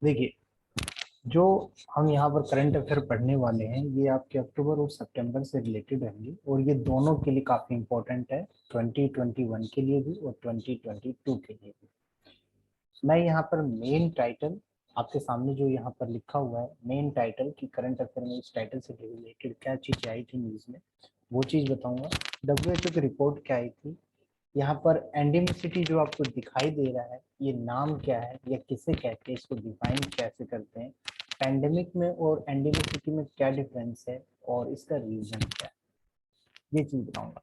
देखिए, जो हम यहाँ पर करंट अफेयर पढ़ने वाले हैं ये आपके अक्टूबर और सितंबर से रिलेटेड रहेंगे और ये दोनों के लिए काफी इंपॉर्टेंट है, 2021 के लिए भी और 2022 के लिए भी। मैं यहाँ पर मेन टाइटल आपके सामने जो यहाँ पर लिखा हुआ है, मेन टाइटल कि करंट अफेयर में इस टाइटल से रिलेटेड क्या चीज आई थी न्यूज में, वो चीज बताऊंगा। डब्ल्यूएचओ की रिपोर्ट क्या आई थी, यहाँ पर एंडेमिसिटी जो आपको दिखाई दे रहा है ये नाम क्या है या किसे कहते हैं, इसको डिफाइन कैसे करते हैं, पैंडेमिक में और एंडेमिसिटी में क्या डिफरेंस है और इसका रीजन क्या है, ये चीज बताऊंगा।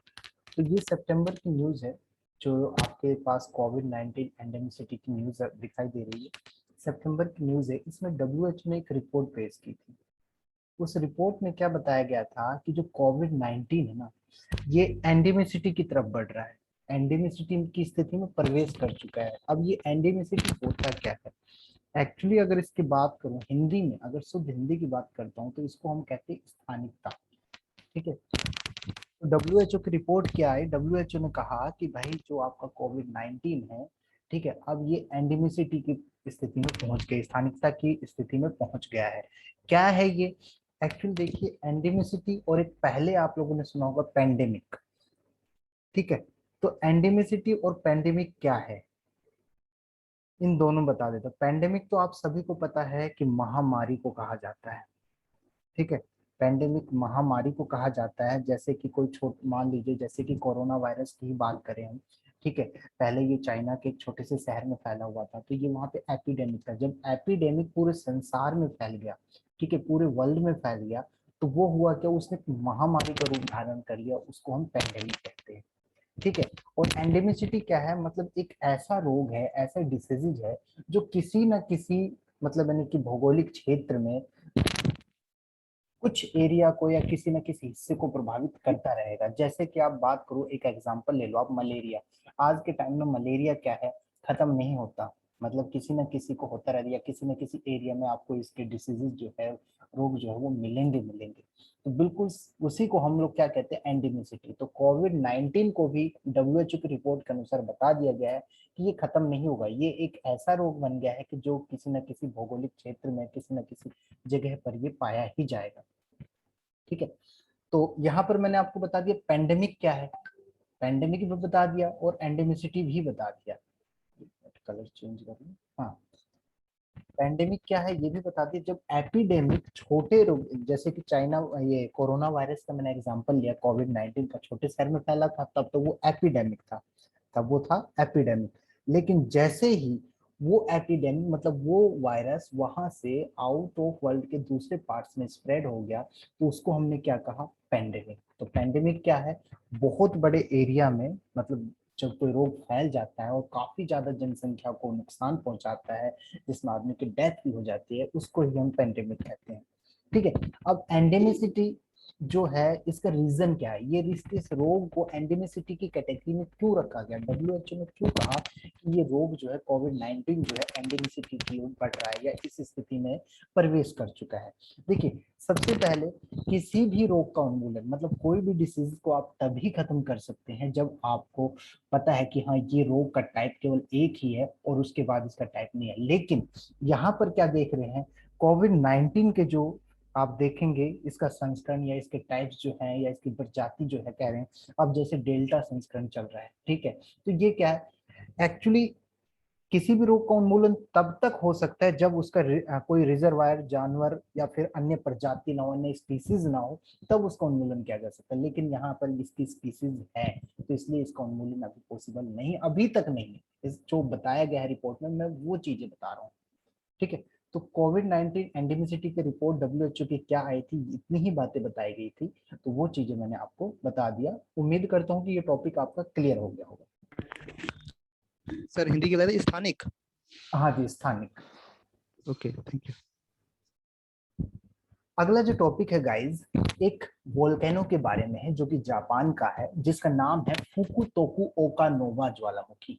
तो ये सितंबर की न्यूज है जो आपके पास कोविड 19 एंडेमिसिटी की न्यूज दिखाई दे रही है। सितंबर की न्यूज है, इसमें डब्ल्यूएच ने एक रिपोर्ट पेश की थी। उस रिपोर्ट में क्या बताया गया था कि जो कोविड 19 है ना, ये एंडेमिसिटी की तरफ बढ़ रहा है, एंडेमिसिटी की स्थिति में प्रवेश कर चुका है। अब ये एंडेमिसिटी होता क्या है एक्चुअली, अगर इसकी बात करूं हिंदी में, अगर शुद्ध हिंदी की बात करता हूं तो इसको हम कहते हैं स्थानिकता। ठीक है, तो डब्ल्यूएचओ की रिपोर्ट क्या है, डब्ल्यूएचओ ने कहा कि भाई जो आपका कोविड 19 है, ठीक है, अब ये एंडेमिसिटी की स्थिति में पहुंच गई, स्थानिकता की स्थिति में पहुंच गया है। क्या है ये एक्चुअली, देखिए एंडेमिसिटी और एक पहले आप लोगों ने सुना होगा पेंडेमिक। ठीक है, तो एंडेमिसिटी और पेंडेमिक क्या है, इन दोनों बता देता। पेंडेमिक तो आप सभी को पता है कि महामारी को कहा जाता है। ठीक है, पेंडेमिक महामारी को कहा जाता है, जैसे कि कोई छोट मान लीजिए जैसे कि कोरोना वायरस की ही बात करें हम। ठीक है, पहले ये चाइना के एक छोटे से शहर में फैला हुआ था, तो ये वहां पे एपिडेमिक था। जब एपिडेमिक पूरे संसार में फैल गया, ठीक है, पूरे वर्ल्ड में फैल गया, तो वो हुआ क्या, उसने एक महामारी का रूप धारण कर लिया, उसको हम पेंडेमिक कहते हैं। ठीक है, और एंडेमिसिटी क्या है, मतलब एक ऐसा रोग है, ऐसा डिसीज है जो किसी न किसी मतलब यानी कि भौगोलिक क्षेत्र में कुछ एरिया को या किसी न किसी हिस्से को प्रभावित करता रहेगा। जैसे कि आप बात करो, एक एग्जांपल ले लो आप, मलेरिया। आज के टाइम में मलेरिया क्या है, खत्म नहीं होता, मतलब किसी न किसी को होता रहेगा, या किसी न किसी एरिया में आपको इसके डिसीजेज जो है, रोग जो है वो मिलेंगे मिलेंगे। तो बिल्कुल उसी को हम लोग क्या कहते हैं, एंडेमिसिटी। तो कोविड 19 को भी डब्ल्यूएचओ की रिपोर्ट के अनुसार बता दिया गया है कि ये खत्म नहीं होगा, ये एक ऐसा रोग बन गया है कि जो किसी न किसी भौगोलिक क्षेत्र में किसी न किसी जगह पर ये पाया ही जाएगा। ठीक है, तो यहाँ पर मैंने आपको बता दिया पेंडेमिक क्या है, पेंडेमिक भी बता दिया और एंडेमिसिटी भी बता दिया। कलर चेंज कर लूं, हाँ, पेंडेमिक क्या है ये भी बता दिया। जब एपिडेमिक छोटे रोग, जैसे कि चाइना, ये कोरोना वायरस का मैंने एग्जांपल लिया, कोविड 19 का छोटे शहर में फैला था, तब तो वो एपिडेमिक था, तब वो था एपिडेमिक। लेकिन जैसे ही वो एपिडेमिक मतलब वो वायरस वहां से आउट ऑफ वर्ल्ड के दूसरे पार्ट्स में स्प्रेड हो गया, तो उसको हमने क्या कहा, पेंडेमिक। तो पेंडेमिक क्या है, बहुत बड़े एरिया में, मतलब जब कोई रोग फैल जाता है और काफी ज्यादा जनसंख्या को नुकसान पहुंचाता है, जिसमें आदमी की डेथ भी हो जाती है, उसको ही हम पेंडेमिक कहते हैं। ठीक है, अब एंडेमिसिटी जो है इसका रीजन क्या है, ये इस रोग को एंडेमिसिटी की कैटेगरी में क्यों रखा गया, डब्ल्यूएचओ ने क्यों कहा कि ये रोग जो है कोविड 19 जो है एंडेमिसिटी की ओर बढ़ रहा है या इस स्थिति में प्रवेश कर चुका है। देखिए, सबसे पहले किसी भी रोग का उन्मूलन, मतलब कोई भी डिसीज को आप तभी खत्म कर सकते हैं जब आपको पता है कि हाँ ये रोग का टाइप केवल एक ही है और उसके बाद इसका टाइप नहीं है। लेकिन यहाँ पर क्या देख रहे हैं, कोविड 19 के जो आप देखेंगे इसका संस्करण या इसके टाइप्स जो हैं या इसकी प्रजाति जो है, कह रहे हैं अब जैसे डेल्टा संस्करण चल रहा है। ठीक है, तो ये क्या है एक्चुअली, किसी भी रोग का उन्मूलन तब तक हो सकता है जब उसका कोई रिजर्वायर जानवर या फिर अन्य प्रजाति ना हो, अन्य स्पीसीज ना हो, तब उसका उन्मूलन किया जा सकता है। लेकिन यहाँ पर इसकी स्पीसीज है, तो इसलिए इसका उन्मूलन अभी पॉसिबल नहीं, अभी तक नहीं है। इस जो बताया गया है रिपोर्ट में, मैं वो चीजें बता रहा हूँ। ठीक है, तो कोविड 19 एंडेमिसिटी की रिपोर्ट डब्ल्यूएचओ की क्या आई थी, इतनी ही बातें बताई गई थी, तो वो चीजें मैंने आपको बता दिया। उम्मीद करता हूँ कि ये टॉपिक आपका क्लियर हो गया होगा। सर हिंदी की बताइए, स्थानिक। हाँ जी, स्थानिक। Okay, thank you. अगला जो टॉपिक है गाइस, एक वोल्केनो के बारे में है जो कि जापान का है, जिसका नाम है फुकुतोकु ओकानोवा ज्वालामुखी,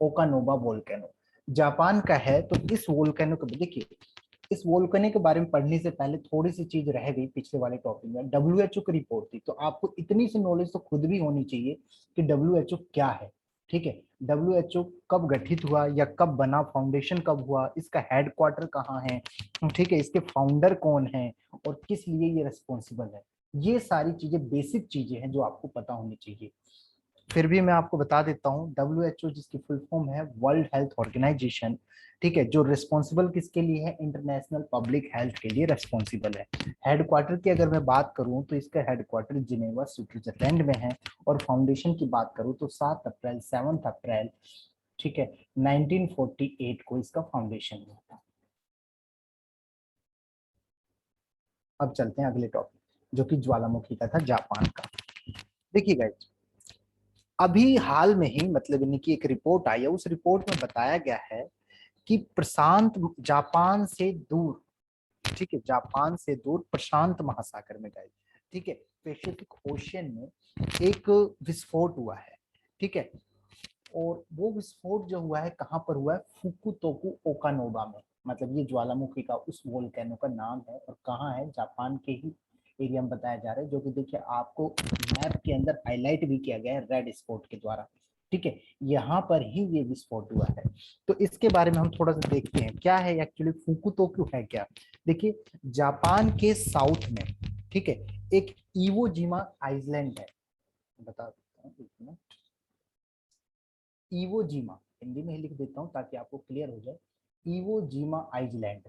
ओकानोवा वोल्केनो, जापान का है। तो इस वोल्केनो को देखिए, इस वोल्केनो के बारे में पढ़ने से पहले थोड़ी सी चीज रह गई पिछले वाले टॉपिक में, डब्ल्यूएचओ की रिपोर्ट थी, तो आपको इतनी सी नॉलेज तो खुद भी होनी चाहिए कि डब्ल्यूएचओ क्या है। ठीक है, WHO कब गठित हुआ या कब बना, फाउंडेशन कब हुआ, इसका हेडक्वार्टर कहाँ है, ठीक है, इसके फाउंडर कौन है और किस लिए ये रिस्पॉन्सिबल है, ये सारी चीजें बेसिक चीजें हैं जो आपको पता होनी चाहिए। फिर भी मैं आपको बता देता हूँ, WHO जिसकी फुल फॉर्म है वर्ल्ड हेल्थ ऑर्गेनाइजेशन, ठीक है, जो रिस्पॉन्सिबल किसके लिए है, इंटरनेशनल पब्लिक हेल्थ के लिए रिस्पॉन्सिबल है। हेडक्वार्टर की अगर मैं बात करूं तो इसका हेडक्वार्टर जिनेवा स्विट्जरलैंड में है, और फाउंडेशन की बात करूं तो 7 अप्रैल, ठीक है, 1948 को इसका फाउंडेशन हुआ था। अब चलते हैं अगले टॉपिक, जो कि ज्वालामुखी का था, जापान का। देखिए गाइस, अभी हाल में ही मतलब इनकी एक रिपोर्ट आई है, उस रिपोर्ट में बताया गया है कि प्रशांत, जापान से दूर, ठीक है, जापान से दूर प्रशांत महासागर में गए, ठीक है, पैसिफिक ओशियन में एक विस्फोट हुआ है, ठीक है, और वो विस्फोट जो हुआ है कहाँ पर हुआ है, फुकुतोकु ओकानोबा में, मतलब ये ज्वालामुखी का उस वोल्केनो का नाम है, और कहाँ है, जापान के ही एरिया में बताया जा रहा है, जो कि देखिए आपको मैप के अंदर हाईलाइट भी किया गया है रेड स्पॉट के द्वारा, ठीक है, यहाँ पर ही ये विस्फोट हुआ है। तो इसके बारे में हम थोड़ा सा देखते हैं क्या है एक्चुअली, फुकुतोकु है क्या। देखिए, जापान के साउथ में, ठीक है, एक इवोजिमा आइलैंड है, बता देता हूँ एक मिनट, इवोजिमा, हिंदी में ही लिख देता हूँ ताकि आपको क्लियर हो जाए, इवोजिमा आइलैंड,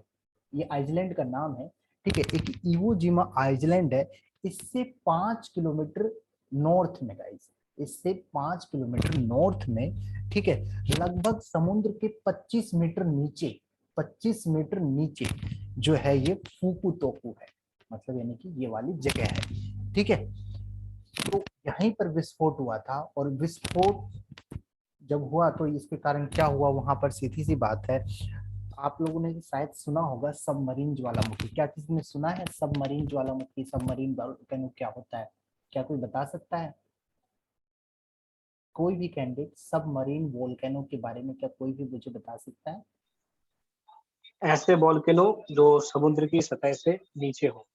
ये आइलैंड का नाम है, ठीक है, एक इवोजिमा आइलैंड है, इससे 5 किलोमीटर नॉर्थ में गाइस, इससे 5 किलोमीटर नॉर्थ में, ठीक है, लगभग समुद्र के 25 मीटर नीचे, 25 मीटर नीचे जो है ये फुकुतोकु है, मतलब यानी कि ये वाली जगह है, ठीक है। तो यहीं पर विस्फोट हुआ था, और विस्फोट जब हुआ तो इसके कारण क्या हुआ वहां पर, सीधी सी बात है, आप लोगों ने शायद सुना होगा सबमरीन ज्वालामुखी, क्या किसी ने सुना है सबमरीन ज्वालामुखी, सबमरीन वोल्केनो क्या होता है, क्या कोई बता सकता है, कोई भी कैंडिडेट सबमरीन वोल्केनो के बारे में क्या कोई भी मुझे बता सकता है। ऐसे वोल्केनो जो समुद्र की सतह से नीचे हो,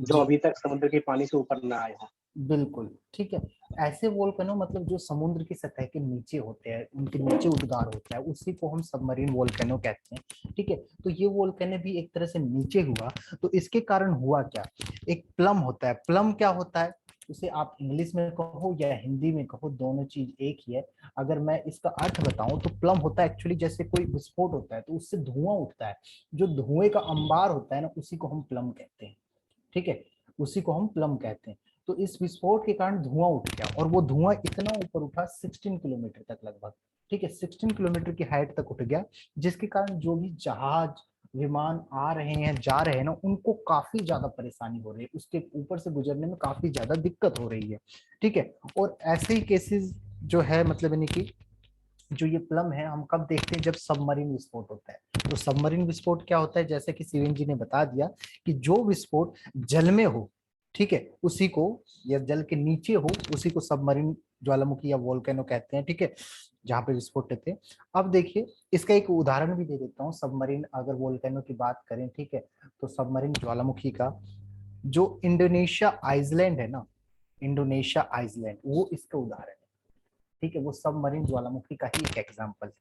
जो जी अभी तक समुद्र के पानी से ऊपर ना आए हो। बिल्कुल ठीक है, ऐसे वोल्केनो मतलब जो समुद्र की सतह के नीचे होते हैं, उनके नीचे उद्गार होता है, उसी को हम सबमरीन वोल्केनो कहते हैं, ठीक है। तो ये वोल्केनो भी एक तरह से नीचे हुआ, तो इसके कारण हुआ क्या, एक प्लम होता है, प्लम क्या होता है, उसे आप इंग्लिश में कहो या हिंदी में कहो, दोनों चीज एक ही है। अगर मैं इसका अर्थ बताऊं तो प्लम होता है एक्चुअली जैसे कोई विस्फोट होता है तो उससे धुआं उठता है, जो धुएं का अंबार होता है ना, उसी को हम प्लम कहते हैं, ठीक है, उसी को हम प्लम कहते हैं। तो इस विस्फोट के कारण धुआं उठ गया, और वो धुआं इतना ऊपर उठा 16 किलोमीटर तक लगभग, ठीक है, 16 किलोमीटर की हाइट तक उठ गया, जिसके कारण जो भी जहाज विमान आ रहे हैं जा रहे हैं ना, उनको काफी ज्यादा परेशानी हो रही है, उसके ऊपर से गुजरने में काफी ज्यादा दिक्कत हो रही है, ठीक है। और ऐसे ही केसेस जो है मतलब यानी कि जो ये प्लम है हम कब देखते हैं, जब सबमरीन विस्फोट होता है। तो सबमरीन विस्फोट क्या होता है, जैसे कि शिवेन जी ने बता दिया कि जो विस्फोट जल में हो, ठीक है, उसी को, या जल के नीचे हो, उसी को सबमरीन ज्वालामुखी या वोल्केनो कहते हैं, ठीक है, जहाँ पे विस्फोट होते हैं। अब देखिए, इसका एक उदाहरण भी दे देता हूँ, सबमरीन अगर वोल्केनो की बात करें, ठीक है, तो सबमरीन ज्वालामुखी का जो इंडोनेशिया आइसलैंड है ना, इंडोनेशिया आइसलैंड वो इसका उदाहरण है, ठीक है, वो सबमरीन ज्वालामुखी का ही एक एग्जाम्पल है।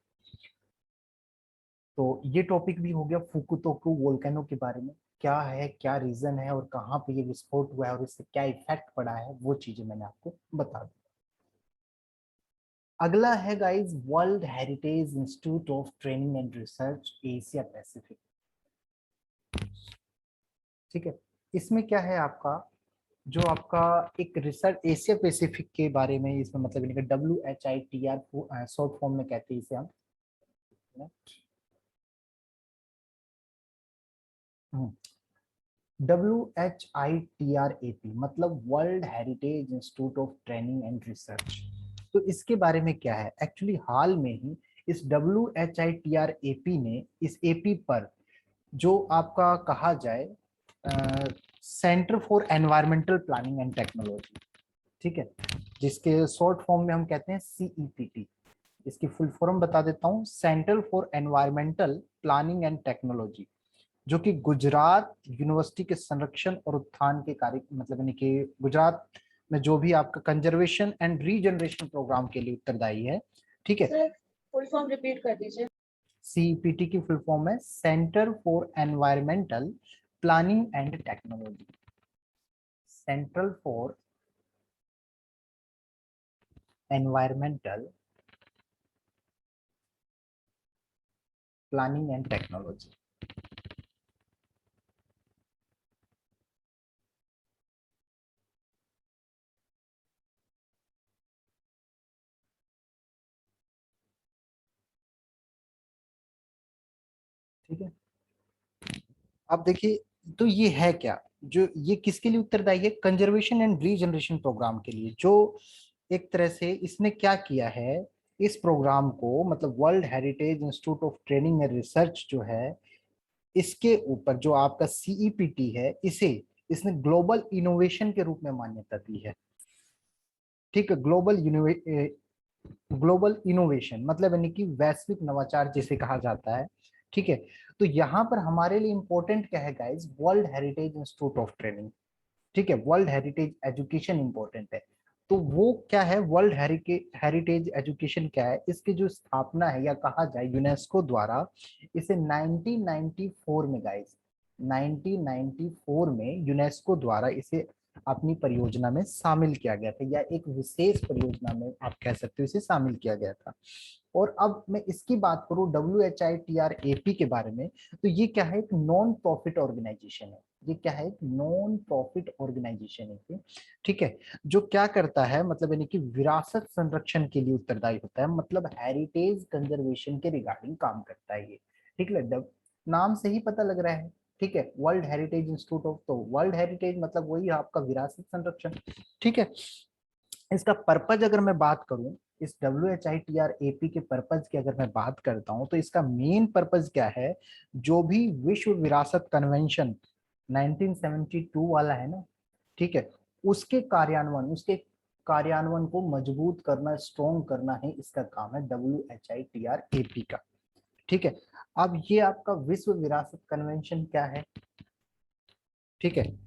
तो ये टॉपिक भी हो गया फुकुतोकु वोल्केनो के बारे में, क्या है, क्या रीजन है, और कहाँ पे ये विस्फोट हुआ है, और इससे क्या इफेक्ट पड़ा है, वो चीजें मैंने आपको बता दी। अगला है guys world heritage institute of training and research Asia Pacific, ठीक है। इसमें क्या है आपका, जो आपका एक रिसर्च एशिया पैसिफिक के बारे में, इसमें मतलब इनका WHITR शॉर्ट फॉर्म में कहते हैं इसे हम, WHITRAP मतलब world heritage institute of training and research. तो इसके बारे में क्या है एक्चुअली, हाल में ही इस WHITRAP ने इस एपी पर जो आपका कहा जाए centre for environmental planning and technology, ठीक है, जिसके शॉर्ट फॉर्म में हम कहते हैं CEPT, इसकी फुल फॉर्म बता देता हूँ, central for environmental planning and technology, जो कि गुजरात यूनिवर्सिटी के संरक्षण और उत्थान के कार्य मतलब यानी कि गुजरात में जो भी आपका कंजर्वेशन एंड रीजनरेशन प्रोग्राम के लिए उत्तरदायी है। ठीक है, फुल फॉर्म रिपीट कर दीजिए। सीईपीटी की फुल फॉर्म है centre for environmental planning and technology. Central for environmental planning and technology. ठीक है, अब देखिए, तो ये है क्या, जो ये किसके लिए उत्तरदायी है, कंजर्वेशन एंड रीजनरेशन प्रोग्राम के लिए। जो एक तरह से इसने क्या किया है, इस प्रोग्राम को मतलब world heritage institute of training and research जो है, इसके ऊपर जो आपका सीईपीटी है, इसे इसने ग्लोबल इनोवेशन के रूप में मान्यता दी है। ठीक है, ग्लोबल इनोवेशन मतलब यानी कि वैश्विक नवाचार जिसे कहा जाता है। ठीक है, तो यहाँ पर हमारे लिए इंपॉर्टेंट क्या है guys, world heritage institute of training. ठीक है, वर्ल्ड हेरिटेज एजुकेशन इंपॉर्टेंट है। तो वो क्या है, वर्ल्ड हेरिटेज एजुकेशन क्या है, इसकी जो स्थापना है या कहा जाए यूनेस्को द्वारा, इसे 1994 में गाइस, 1994 में यूनेस्को द्वारा इसे अपनी परियोजना में शामिल किया गया था, या एक विशेष परियोजना में आप कह सकते हो इसे शामिल किया गया था। और अब मैं इसकी बात करूं WHITRAP के बारे में, तो ये क्या है, एक नॉन प्रॉफिट ऑर्गेनाइजेशन है। ये क्या है, एक नॉन प्रॉफिट ऑर्गेनाइजेशन है। ठीक है, जो क्या करता है मतलब यानी कि विरासत संरक्षण के लिए उत्तरदायी होता है, मतलब हेरिटेज कंजर्वेशन के रिगार्डिंग काम करता है ये। ठीक है, नाम से ही पता लग रहा है। ठीक है, वर्ल्ड हेरिटेज इंस्टीट्यूट ऑफ, तो वर्ल्ड हेरिटेज मतलब वही आपका विरासत संरक्षण। ठीक है, इसका पर्पज अगर मैं बात करूं, इस WHITRAP के पर्पज की अगर मैं बात करता हूं, तो इसका मेन पर्पज क्या है, जो भी विश्व विरासत कन्वेंशन 1972 वाला है ना, ठीक है, उसके कार्यान्वयन को मजबूत करना, स्ट्रॉन्ग करना है, इसका काम है WHITRAP का। ठीक है, अब ये आपका विश्व विरासत कन्वेंशन क्या है, ठीक है,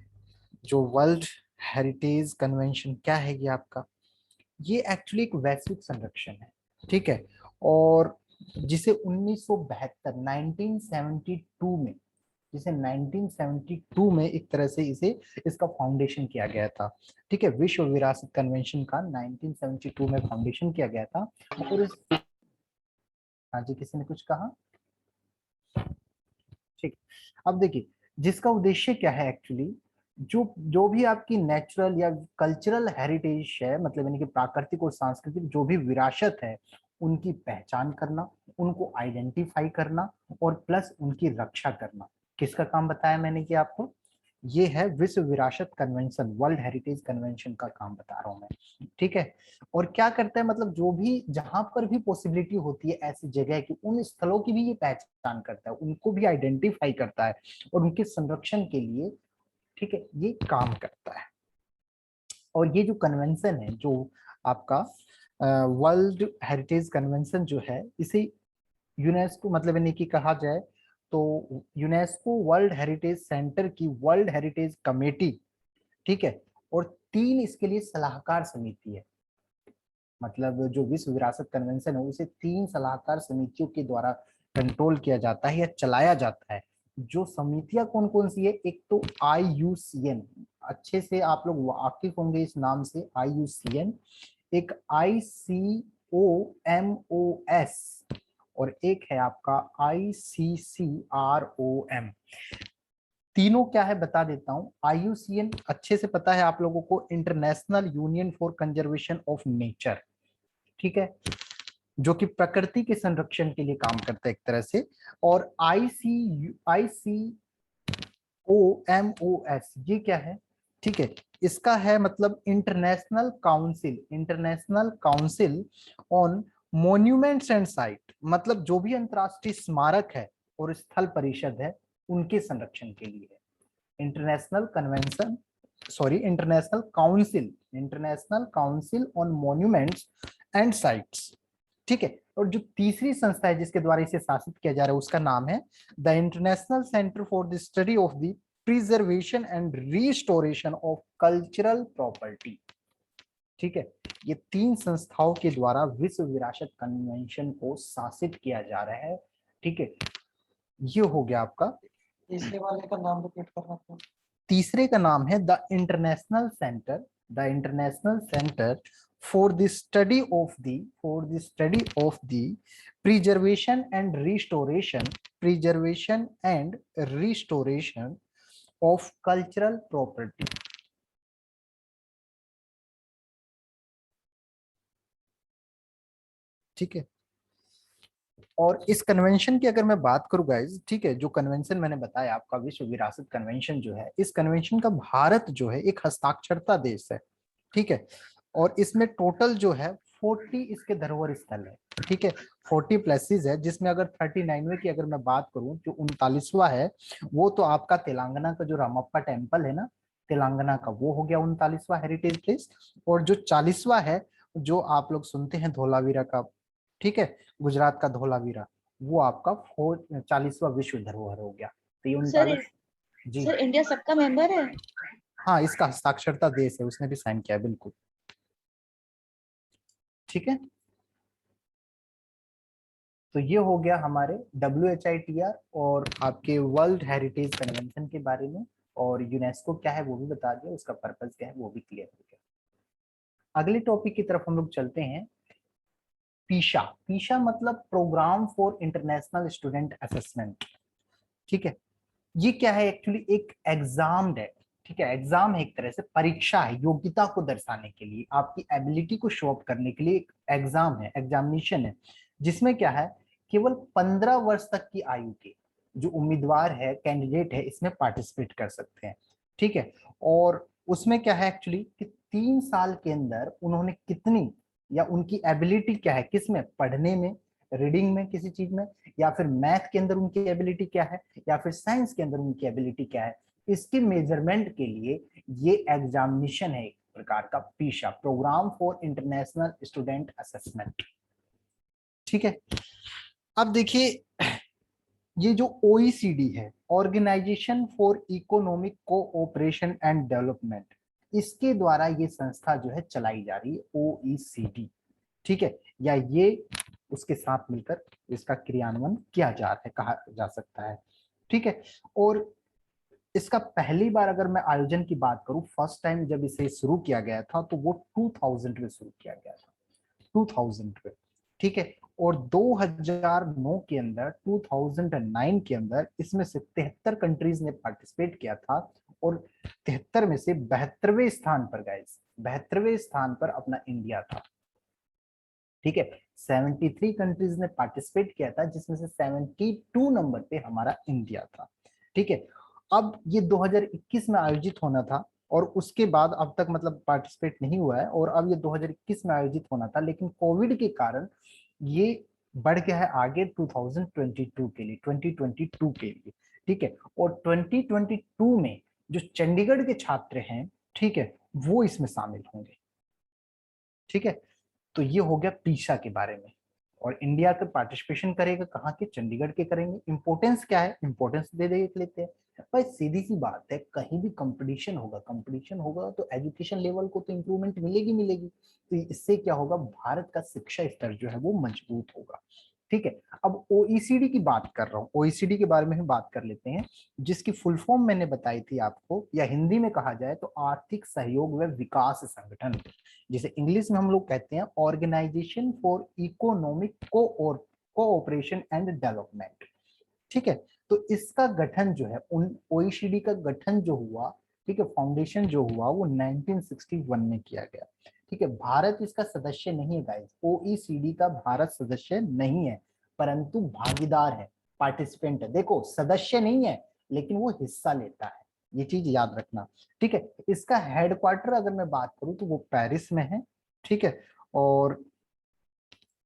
जो वर्ल्ड हेरिटेज कन्वेंशन क्या है ये आपका, ये एक्चुअली एक वैश्विक संरक्षण है। ठीक है, और जिसे 1972 में, जिसे 1972 में एक तरह से इसे इसका फाउंडेशन किया गया था। ठीक है, विश्व विरासत कन्वेंशन का 1972 में फाउंडेशन किया गया था। और इस, हाँ जी, किसी ने कुछ कहा। ठीक, अब देखिए, जिसका उद्देश्य क्या है एक्चुअली, जो जो भी आपकी नेचुरल या कल्चरल हेरिटेज है, मतलब यानी कि प्राकृतिक और सांस्कृतिक जो भी विरासत है, उनकी पहचान करना, उनको आइडेंटिफाई करना, और प्लस उनकी रक्षा करना। किसका काम बताया मैंने कि आपको, ये है विश्व विरासत कन्वेंशन, वर्ल्ड हेरिटेज कन्वेंशन का काम बता रहा हूं मैं। ठीक है, और क्या करता है, मतलब जो भी जहां पर भी पॉसिबिलिटी होती है ऐसी जगह की, उन स्थलों की भी ये पहचान करता है, उनको भी आइडेंटिफाई करता है, और उनके संरक्षण के लिए, ठीक है, ये काम करता है। और ये जो कन्वेंशन है, जो आपका वर्ल्ड हेरिटेज कन्वेंशन जो है, इसे यूनेस्को मतलब यानी कि कहा जाए तो यूनेस्को वर्ल्ड हेरिटेज सेंटर की वर्ल्ड हेरिटेज कमेटी, ठीक है, और 3 इसके लिए सलाहकार समिति है। मतलब जो विश्व विरासत कन्वेंशन है, उसे 3 सलाहकार समितियों के द्वारा कंट्रोल किया जाता है या चलाया जाता है। जो समितियां कौन कौन सी है, एक तो IUCN, अच्छे से आप लोग वाकिफ होंगे इस नाम से, IUCN, एक ICOMOS, और एक है आपका ICCROM। तीनों क्या है बता देता हूं। IUCN अच्छे से पता है आप लोगों को, international union for conservation of nature, ठीक है, जो कि प्रकृति के संरक्षण के लिए काम करता है एक तरह से। और ICOMOS ये क्या है, ठीक है, इसका है मतलब international council on monuments and site, मतलब जो भी अंतरराष्ट्रीय स्मारक है और स्थल परिषद है, उनके संरक्षण के लिए है। International council on monuments and sites, ठीक है। और जो तीसरी संस्था है जिसके द्वारा इसे शासित किया जा रहा है, उसका नाम है the international centre for the study of the preservation and restoration of cultural property. ठीक है, ये 3 संस्थाओं के द्वारा विश्व विरासत कन्वेंशन को शासित किया जा रहा है। ठीक है, ये हो गया आपका। तीसरे वाले का नाम रिपीट करना था। तीसरे का नाम है the international centre for the study of the preservation and restoration of cultural property. ठीक है, और इस कन्वेंशन की अगर मैं बात करूं गाइस, ठीक है, जो कन्वेंशन मैंने बताया आपका विश्व विरासत कन्वेंशन जो है, इस कन्वेंशन का भारत जो है एक हस्ताक्षरता देश है। ठीक है, और इसमें टोटल जो है 40 इसके धरोहर स्थल है। ठीक है, 40 प्लेसेस है, जिसमें अगर 39वें की अगर मैं बात करूं, जो 39वां है वो तो आपका तेलंगाना का जो रामप्पा टेम्पल है ना, तेलंगाना का, वो हो गया 39वां हेरिटेज प्लेस। और जो 40वां है, जो आप लोग सुनते हैं धोलावीरा का, ठीक है, गुजरात का धोलावीरा, वो आपका 40वां विश्व धरोहर हो गया। तो ये सर 39। जी सर इंडिया सबका मेंबर है? हाँ, इसका हस्ताक्षरता देश है, उसने भी साइन किया है, बिल्कुल। ठीक है, तो ये हो गया हमारे WHITR और आपके वर्ल्ड हेरिटेज कन्वेंशन के बारे में, और यूनेस्को क्या है वो भी बता दिया, उसका पर्पस क्या है वो भी क्लियर हो गया। अगले टॉपिक की तरफ हम लोग चलते हैं। पीशा। पीशा मतलब programme for international student assessment. ठीक है, ये क्या है, एक्चुअली एक एग्जाम है। ठीक है, एग्जाम है, एक तरह से परीक्षा है, योग्यता को दर्शाने के लिए, आपकी एबिलिटी को शो अप करने के लिए एक एग्जाम है, एग्जामिनेशन है, जिसमें क्या है, केवल 15 वर्ष तक की आयु के जो उम्मीदवार है, कैंडिडेट है, इसमें पार्टिसिपेट कर सकते हैं। ठीक है, और उसमें क्या है एक्चुअली कि 3 साल के अंदर उन्होंने कितनी, या उनकी एबिलिटी क्या है, किसमें, पढ़ने में, रीडिंग में, किसी चीज में, या फिर मैथ के अंदर उनकी एबिलिटी क्या है, या फिर साइंस के अंदर उनकी एबिलिटी क्या है, इसके मेजरमेंट के लिए ये एग्जामिनेशन है, एक प्रकार का PISA, programme for international student assessment. ठीक है, अब देखिए, ये जो OECD है, organisation for economic cooperation and development, इसके द्वारा ये संस्था जो है चलाई जा रही है, OECD। ठीक है, या ये उसके साथ मिलकर इसका क्रियान्वयन किया जा रहा है, कहा जा सकता है। ठीक है, और इसका पहली बार अगर मैं आयोजन की बात करूं, फर्स्ट टाइम जब इसे शुरू किया गया था तो वो 2000 में शुरू किया गया था, 2000 में। ठीक है, और 2009 के अंदर, 2009 के अंदर इसमें से 73 कंट्रीज ने पार्टिसिपेट किया था, और 73 में से 72वें स्थान पर, गाइस 72वें स्थान पर अपना इंडिया था। ठीक है, 73 कंट्रीज ने पार्टिसिपेट किया था, जिसमें से 72 नंबर पे हमारा इंडिया था। ठीक है, अब ये 2021 में आयोजित होना था, और उसके बाद अब तक मतलब पार्टिसिपेट नहीं हुआ है, और अब ये 2021 में आयोजित होना था, लेकिन कोविड के कारण ये बढ़ गया है आगे 2022 के लिए, 2022 के लिए। ठीक है, और 2022 में जो चंडीगढ़ के छात्र हैं, ठीक है, वो इसमें शामिल होंगे। ठीक है, तो ये हो गया पीसा के बारे में। और इंडिया का पार्टिसिपेशन करेगा कहाँ के, चंडीगढ़ के करेंगे। इंपॉर्टेंस क्या है, इंपॉर्टेंस दे देख लेते हैं भाई, सीधी सी बात है, कहीं भी कंपटीशन होगा तो एजुकेशन लेवल को तो इंप्रूवमेंट मिलेगी मिलेगी, तो इससे क्या होगा, भारत का शिक्षा स्तर जो है वो मजबूत होगा। ठीक है, अब OECD की बात कर रहा हूँ, OECD के बारे में हम बात कर लेते हैं, जिसकी फुल फॉर्म मैंने बताई थी आपको, या हिंदी में कहा जाए तो आर्थिक सहयोग व विकास संगठन, जिसे इंग्लिश में हम लोग कहते हैं organisation for economic cooperation and development. ठीक है, तो इसका गठन जो है, उन OECD का गठन जो हुआ, ठीक है, फाउंडेशन जो हुआ वो 1961 में किया गया। ठीक है, भारत इसका सदस्य नहीं है गाइस, OECD का भारत सदस्य नहीं है, परंतु भागीदार है, पार्टिसिपेंट है। देखो, सदस्य नहीं है लेकिन वो हिस्सा लेता है, ये चीज याद रखना। ठीक है, इसका हेडक्वार्टर अगर मैं बात करूं तो वो पेरिस में है। ठीक है, और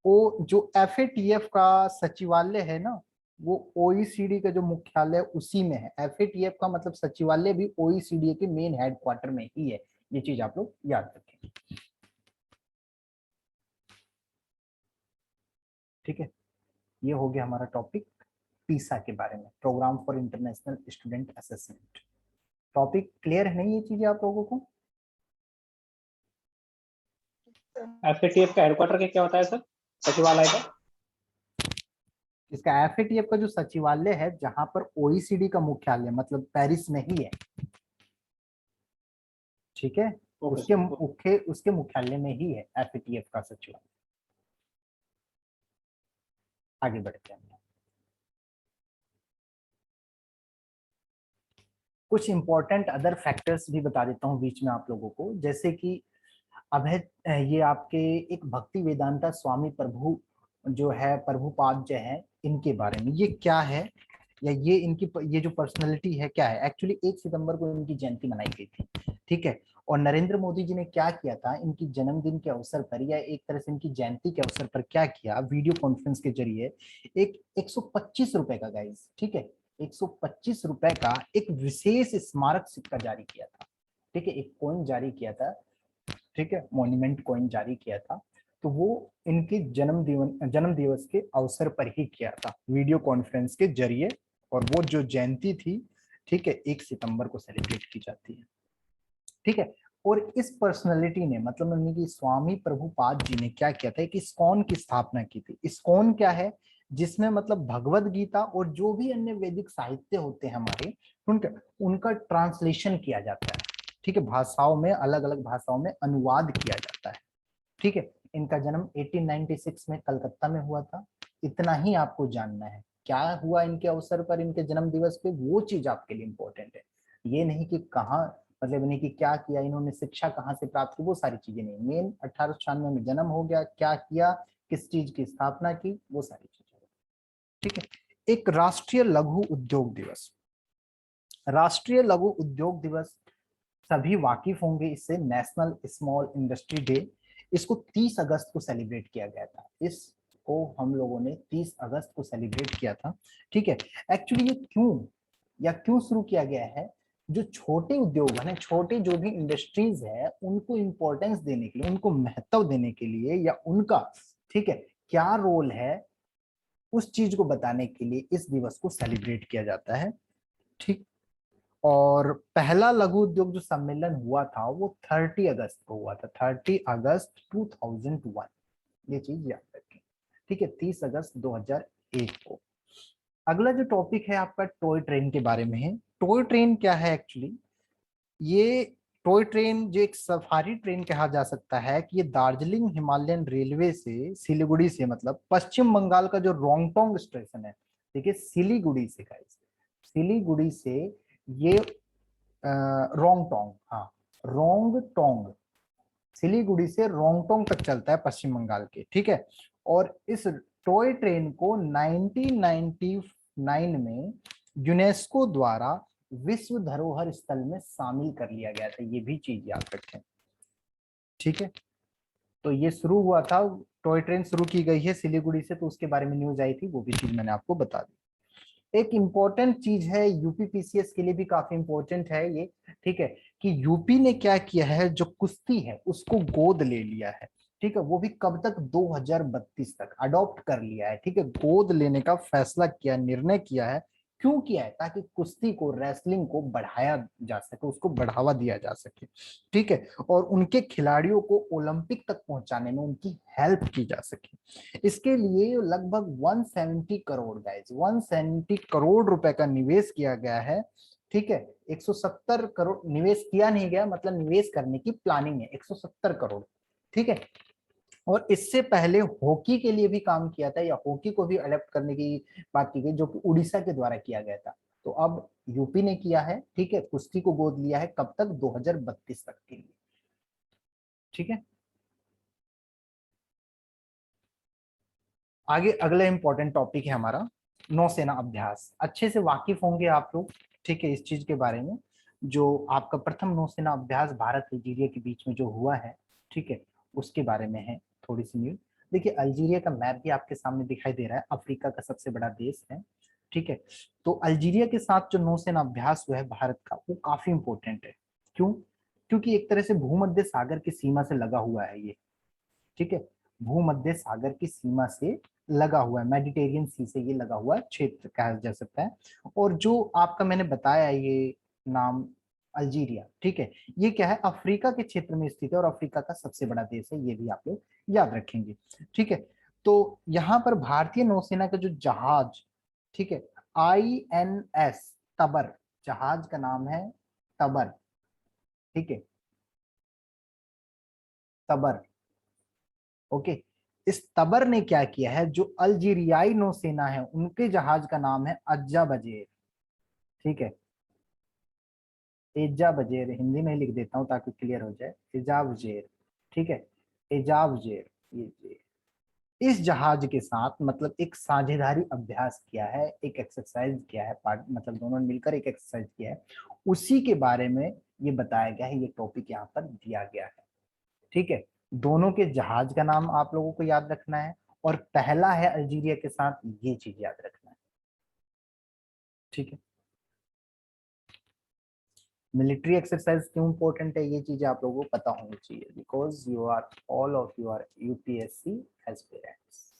वो जो FATF का सचिवालय है ना, वो OECD का जो मुख्यालय उसी में है। FATF का मतलब सचिवालय भी OECD के मेन हेडक्वार्टर में ही है, ये चीज आप लोग याद रखें। ठीक है, ये हो गया हमारा टॉपिक पीसा के बारे में, programme for international student assessment. Topic clear है नहीं ये चीजें आप लोगों को? FATF का हेडक्वार्टर क्या होता है सर, सचिवालय का? इसका FATF का जो सचिवालय है, जहां पर OECD का मुख्यालय मतलब पेरिस में ही है, ठीक है, ओके उसके मुख्यालय में ही है FATF का सचिवालय। आगे बढ़ते हैं, कुछ इंपॉर्टेंट अदर फैक्टर्स भी बता देता हूं बीच में आप लोगों को, जैसे कि अभय, ये आपके एक भक्ति वेदांता स्वामी प्रभु जो है, प्रभुपाद जो है, इनके बारे में ये क्या है, या ये इनकी ये जो पर्सनैलिटी है क्या है। एक्चुअली 1 सितंबर को इनकी जयंती मनाई गई थी, ठीक है। और नरेंद्र मोदी जी ने क्या किया था, इनकी जन्मदिन के अवसर पर या एक तरह से इनकी जयंती के अवसर पर क्या किया, वीडियो कॉन्फ्रेंस के जरिए एक 125 रुपए का, गाइस ठीक है, 125 रुपए का एक विशेष स्मारक सिक्का जारी किया था, ठीक है, एक कॉइन जारी किया था, ठीक है, मॉन्यूमेंट कॉइन जारी किया था। तो वो इनके जन्म दिवस के अवसर पर ही किया था, वीडियो कॉन्फ्रेंस के जरिए। और वो जो जयंती थी, ठीक है, 1 सितंबर को सेलिब्रेट की जाती है, ठीक है। और इस पर्सनालिटी ने, मतलब उनकी स्वामी प्रभुपाद जी ने क्या किया था, एक इस्कॉन की स्थापना की थी। इस्कॉन क्या है, जिसमें मतलब भगवत गीता और जो भी अन्य वैदिक साहित्य होते हैं हमारे, उनका ट्रांसलेशन किया जाता है, ठीक है, भाषाओं में, अलग अलग भाषाओं में अनुवाद किया जाता है, ठीक है। इनका जन्म 1896 में कलकत्ता में हुआ था। इतना ही आपको जानना है, क्या हुआ इनके अवसर पर, इनके जन्म दिवस पे, वो चीज आपके लिए इंपॉर्टेंट है। ये नहीं कि कहाँ, मतलब इन्हें कि क्या किया इन्होंने, शिक्षा कहाँ से प्राप्त की, वो सारी चीजें नहीं। मेन 1896 में जन्म हो गया, क्या किया, किस चीज की स्थापना की, वो सारी चीजें, ठीक है। एक राष्ट्रीय लघु उद्योग दिवस, राष्ट्रीय लघु उद्योग दिवस सभी वाकिफ होंगे इससे, नेशनल स्मॉल इंडस्ट्री डे। इसको 30 अगस्त को सेलिब्रेट किया गया था, इसको हम लोगों ने 30 अगस्त को सेलिब्रेट किया था, ठीक है। एक्चुअली ये क्यों शुरू किया गया है, जो छोटे उद्योग है ना, छोटे जो भी इंडस्ट्रीज है, उनको इंपॉर्टेंस देने के लिए, उनको महत्व देने के लिए, या उनका, ठीक है, क्या रोल है, उस चीज को बताने के लिए इस दिवस को सेलिब्रेट किया जाता है, ठीक। और पहला लघु उद्योग जो सम्मेलन हुआ था वो 30 अगस्त को हुआ था, 30 अगस्त 2001, ये चीज याद रखें, ठीक है, 30 अगस्त 2001 को। अगला जो टॉपिक है आपका टॉय ट्रेन के बारे में है। टॉय ट्रेन क्या है एक्चुअली, ये टॉय ट्रेन जो एक सफारी ट्रेन कहा जा सकता है, कि ये दार्जिलिंग हिमालयन रेलवे से, सिलीगुड़ी से, मतलब पश्चिम बंगाल का जो रोंगटोंग स्टेशन है, ठीक है, सिलीगुड़ी से, गाइस सिलीगुड़ी से ये रोंगटोंग, हाँ रोंगटोंग, सिलीगुड़ी से रोंगटोंग तक चलता है पश्चिम बंगाल के, ठीक है। और इस टॉय ट्रेन को 1999 में यूनेस्को द्वारा विश्व धरोहर स्थल में शामिल कर लिया गया था, ये भी चीज याद रखें, ठीक है। तो ये शुरू हुआ था, टॉय ट्रेन शुरू की गई है सिलीगुड़ी से, तो उसके बारे में न्यूज आई थी, वो भी चीज मैंने आपको बता दी। एक इम्पोर्टेंट चीज है, यूपी पीसीएस के लिए भी काफी इंपॉर्टेंट है ये, ठीक है, कि यूपी ने क्या किया है, जो कुश्ती है उसको गोद ले लिया है, ठीक है, वो भी कब तक, 2032 तक अडॉप्ट कर लिया है, ठीक है, गोद लेने का फैसला किया, निर्णय किया है। क्यों किया है, ताकि कुश्ती को, रेसलिंग को बढ़ाया जा सके, उसको बढ़ावा दिया जा सके, ठीक है, और उनके खिलाड़ियों को ओलंपिक तक पहुंचाने में उनकी हेल्प की जा सके। इसके लिए लगभग 170 करोड़, गाइस 170 करोड़ रुपए का निवेश किया गया है, ठीक है। 170 करोड़ निवेश किया नहीं गया, मतलब निवेश करने की प्लानिंग है, 170 करोड़, ठीक है। और इससे पहले हॉकी के लिए भी काम किया था, या हॉकी को भी अडॉप्ट करने की बात की गई, जो कि उड़ीसा के द्वारा किया गया था। तो अब यूपी ने किया है, ठीक है, कुश्ती को गोद लिया है, कब तक, 2032 तक के लिए, ठीक है। आगे अगला इंपॉर्टेंट टॉपिक है हमारा नौसेना अभ्यास। अच्छे से वाकिफ होंगे आप लोग, ठीक है, इस चीज के बारे में, जो आपका प्रथम नौसेना अभ्यास भारत अल्जीरिया के बीच में जो हुआ है, ठीक है, उसके बारे में है थोड़ी सी न्यूज। देखिए, अल्जीरिया का मैप भी आपके सामने दिखाई दे रहा है, अफ्रीका का सबसे बड़ा देश है, ठीक है। तो अल्जीरिया के साथ जो नौसेना अभ्यास हुआ है भारत का, वो काफी इंपॉर्टेंट है। क्यों, क्योंकि एक तरह से भूमध्य सागर की सीमा से लगा हुआ है ये, ठीक है, भूमध्य सागर की सीमा से लगा हुआ है, मेडिटेरियन सी से ये लगा हुआ क्षेत्र कहा जा सकता है। और जो आपका मैंने बताया ये नाम, अल्जीरिया, ठीक है। ये क्या है, अफ्रीका के क्षेत्र में स्थित है और अफ्रीका का सबसे बड़ा देश है, ये भी आप लोग याद रखेंगे, ठीक है। तो यहाँ पर भारतीय नौसेना का जो जहाज, ठीक है, INS तबर, जहाज का नाम है तबर, ठीक है, तबर, ओके। इस तबर ने क्या किया है, जो अल्जीरियाई नौसेना है उनके जहाज का नाम है अज्जा बजेर, ठीक है, एजा बजेर, हिंदी में ही लिख देता हूँ ताकि क्लियर हो जाए, एजाब जेर, ठीक है, एजाब जेर, ये जेर। इस जहाज के साथ मतलब एक साझेदारी अभ्यास किया है, एक एक्सरसाइज किया है, पार्ट मतलब दोनों ने मिलकर एक एक्सरसाइज किया है, उसी के बारे में ये बताया गया है, ये टॉपिक यहाँ पर दिया गया है, ठीक है। दोनों के जहाज का नाम आप लोगों को याद रखना है और पहला है अल्जीरिया के साथ, ये चीज याद रखना है, ठीक है। मिलिट्री एक्सरसाइज क्यों इंपॉर्टेंट है, ये चीजें आप लोगों को पता होनी चाहिए, because you are all of you are UPSC aspirants.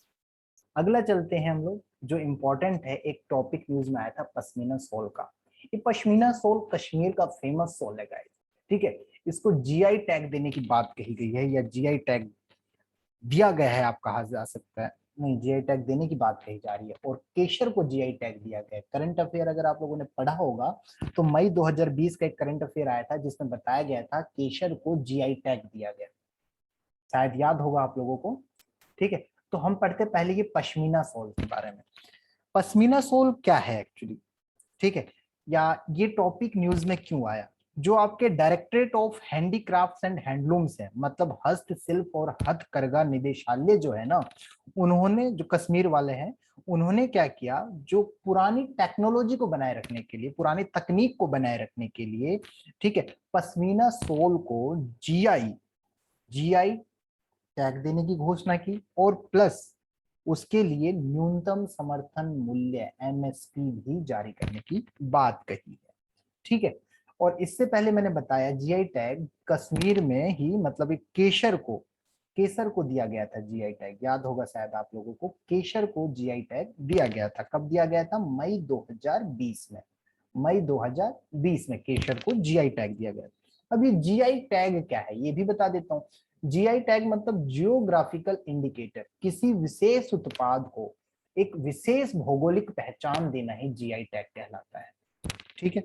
अगला चलते हैं हम लोग, जो इम्पोर्टेंट है, एक टॉपिक न्यूज में आया था पश्मीना शॉल का। ये पश्मीना शॉल कश्मीर का फेमस शॉल है गाइस, ठीक है। इसको GI टैग देने की बात कही गई है, या GI टैग दिया गया है, आप कहा जा सकता है, नहीं, GI टैग देने की बात कही जा रही है। और केशर को GI टैग दिया गया है। करंट अफेयर अगर आप लोगों ने पढ़ा होगा तो मई 2020 का एक करंट अफेयर आया था जिसमें बताया गया था केशर को GI टैग दिया गया, शायद याद होगा आप लोगों को, ठीक है। तो हम पढ़ते पहले ये पश्मीना शॉल के बारे में। पश्मीना शॉल क्या है एक्चुअली, ठीक है, या ये टॉपिक न्यूज में क्यों आया। जो आपके directorate of handicrafts and handlooms है, मतलब हस्तशिल्प और हथकरघा निदेशालय जो है ना, उन्होंने, जो कश्मीर वाले हैं, उन्होंने क्या किया, जो पुरानी टेक्नोलॉजी को बनाए रखने के लिए, पुरानी तकनीक को बनाए रखने के लिए, ठीक है, पश्मीना शॉल को जीआई टैग देने की घोषणा की और प्लस उसके लिए न्यूनतम समर्थन मूल्य MSP भी जारी करने की बात कही है, ठीक है। और इससे पहले मैंने बताया GI टैग कश्मीर में ही, मतलब एक केसर को दिया गया था GI टैग, याद होगा शायद आप लोगों को, केसर को GI टैग दिया गया था। कब दिया गया था, मई 2020 में, मई 2020 में केसर को GI टैग दिया गया। अब ये GI टैग क्या है ये भी बता देता हूँ। GI टैग मतलब जियोग्राफिकल इंडिकेटर, किसी विशेष उत्पाद को एक विशेष भौगोलिक पहचान देना ही GI टैग कहलाता है, ठीक है।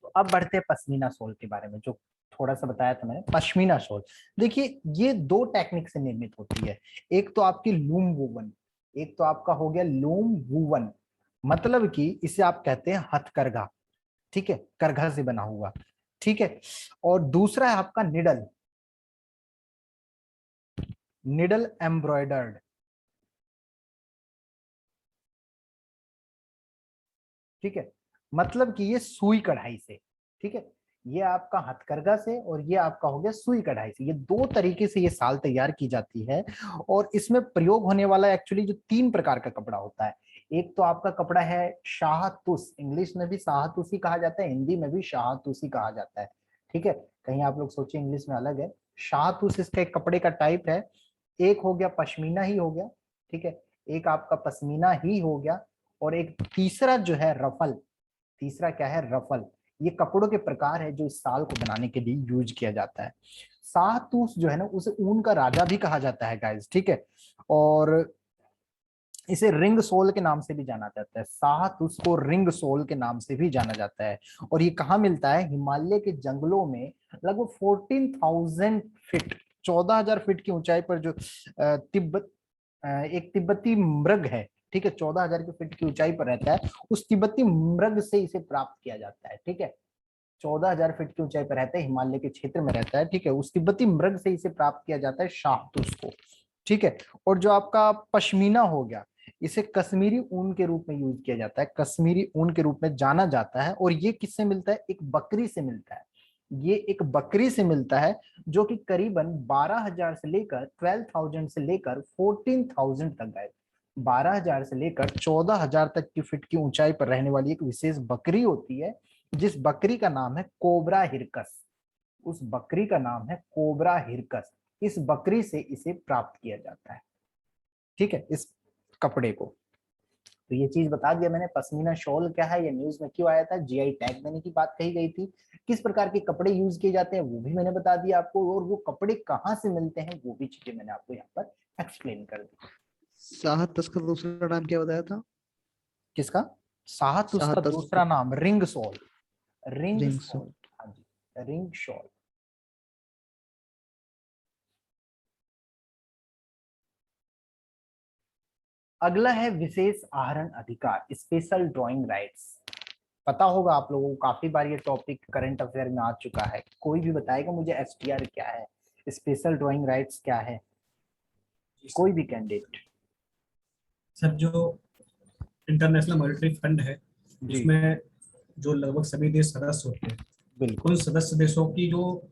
तो अब बढ़ते हैं पश्मीना शॉल के बारे में, जो थोड़ा सा बताया था मैंने। पश्मीना शॉल देखिए, ये दो टेक्निक से निर्मित होती है। एक तो आपकी लूम वूवन, एक तो आपका हो गया लूम वूवन, मतलब कि इसे आप कहते हैं हथकरघा, ठीक है, करघा से बना हुआ, ठीक है। और दूसरा है आपका निडल, निडल एम्ब्रॉयडर्ड, ठीक है, मतलब कि ये सुई कढ़ाई से, ठीक है। ये आपका हथकरघा से और ये आपका हो गया सुई कढ़ाई से, ये दो तरीके से ये साल तैयार की जाती है। और इसमें प्रयोग होने वाला एक्चुअली जो 3 प्रकार का कपड़ा होता है। एक तो आपका कपड़ा है शाहतूस, इंग्लिश में भी शाहतूसी कहा जाता है, हिंदी में भी शाहतूसी कहा जाता है, ठीक है। कहीं आप लोग सोचे इंग्लिश में अलग है। शाहतूस इसका एक कपड़े का टाइप है। एक हो गया पश्मीना ही हो गया, ठीक है, एक आपका पश्मीना ही हो गया, और एक तीसरा जो है रफल, तीसरा क्या है, रफल। ये कपड़ों के प्रकार है जो इस साल को बनाने के लिए यूज किया जाता है। शाहतूस जो है ना, उसे ऊन का राजा भी कहा जाता है गाइस, ठीक है। और इसे रिंग सोल के नाम से भी जाना जाता है, शाहतूस को रिंग सोल के नाम से भी जाना जाता है। और ये कहाँ मिलता है, हिमालय के जंगलों में, लगभग 14,000 फीट, 14,000 फीट की ऊंचाई पर, जो तिब्बत, एक तिब्बती मृग है, ठीक है, 14,000 की फीट की ऊंचाई पर रहता है, उस तिब्बती मृग से इसे प्राप्त किया जाता है, ठीक है। 14,000 फीट की ऊंचाई पर रहता है, हिमालय के क्षेत्र में रहता है, ठीक है, उस तिब्बती मृग से इसे प्राप्त किया जाता है शाहतूस को, ठीक है। और जो आपका पश्मीना हो गया, इसे कश्मीरी ऊन के रूप में यूज किया जाता है, कश्मीरी ऊन के रूप में जाना जाता है। और ये किससे मिलता है, एक बकरी से मिलता है, ये एक बकरी से मिलता है, जो कि करीबन 12,000 से लेकर 12,000 से लेकर 14,000 तक गए, 12,000 से लेकर 14,000 तक की फीट की ऊंचाई पर रहने वाली एक विशेष बकरी होती है, जिस बकरी का नाम है कोबरा हिरकस। उस बकरी का नाम है कोबरा हिरकस। इस बकरी से इसे प्राप्त किया जाता है, ठीक है, इस कपड़े को। तो ये चीज बता दिया मैंने। पश्मीना शॉल क्या है, ये न्यूज में क्यों आया था, जीआई टैग देने की बात कही गई थी, किस प्रकार के कपड़े यूज किए जाते हैं वो भी मैंने बता दिया आपको, और वो कपड़े कहाँ से मिलते हैं वो भी चीजें मैंने आपको यहाँ पर एक्सप्लेन कर दी। साहतस का दूसरा नाम क्या बताया था? किसका? साहत, उसका साहतस दूसरा नाम ring soul. Ring ring soul, हाँ जी, रिंग शॉल। अगला है विशेष आहरण अधिकार, स्पेशल ड्राइंग राइट्स। पता होगा आप लोगों को, काफी बार ये टॉपिक करंट अफेयर में आ चुका है। कोई भी बताएगा मुझे एसटीआर क्या है, स्पेशल ड्राइंग राइट्स क्या है? कोई भी कैंडिडेट? सर जो इंटरनेशनल मॉनेटरी फंड है जी उसमें जो लगभग सभी देश सदस्य होते हैं, बिल्कुल। उन सदस्य देशों की जो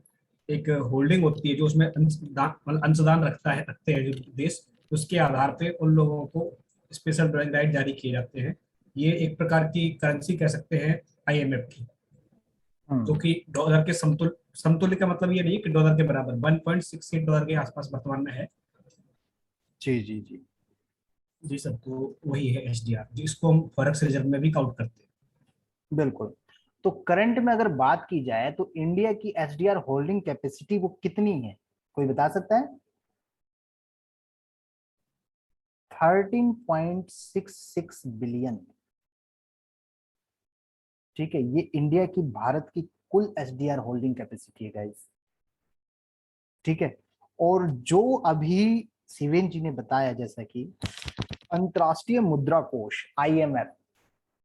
एक होल्डिंग होती है, जो उसमें अंशदान रखते हैं जो देश, उसके आधार पे उन लोगों को स्पेशल ड्राइंग राइट जारी किए जाते हैं। ये एक प्रकार की करेंसी कह सकते हैं आईएमएफ की, जो कि डॉलर के समतुल्य, समतुल्य का मतलब ये नहीं कि डॉलर के बराबर, 1.68 डॉलर के आसपास वर्तमान में है। जी जी जी जी सर, तो वही है एसडीआर, जिसको हम फॉरेक्स रिजर्व में भी काउंट करते हैं। बिल्कुल। तो करंट में अगर बात की जाए तो इंडिया की एसडीआर होल्डिंग कैपेसिटी वो कितनी है, कोई बता सकता है? 13.66 बिलियन। ठीक है, ये इंडिया की, भारत की कुल एसडीआर होल्डिंग कैपेसिटी है गाइस। ठीक है, और जो अभी शिवेन जी ने बताया, जैसा कि अंतर्राष्ट्रीय मुद्रा कोष आईएमएफ,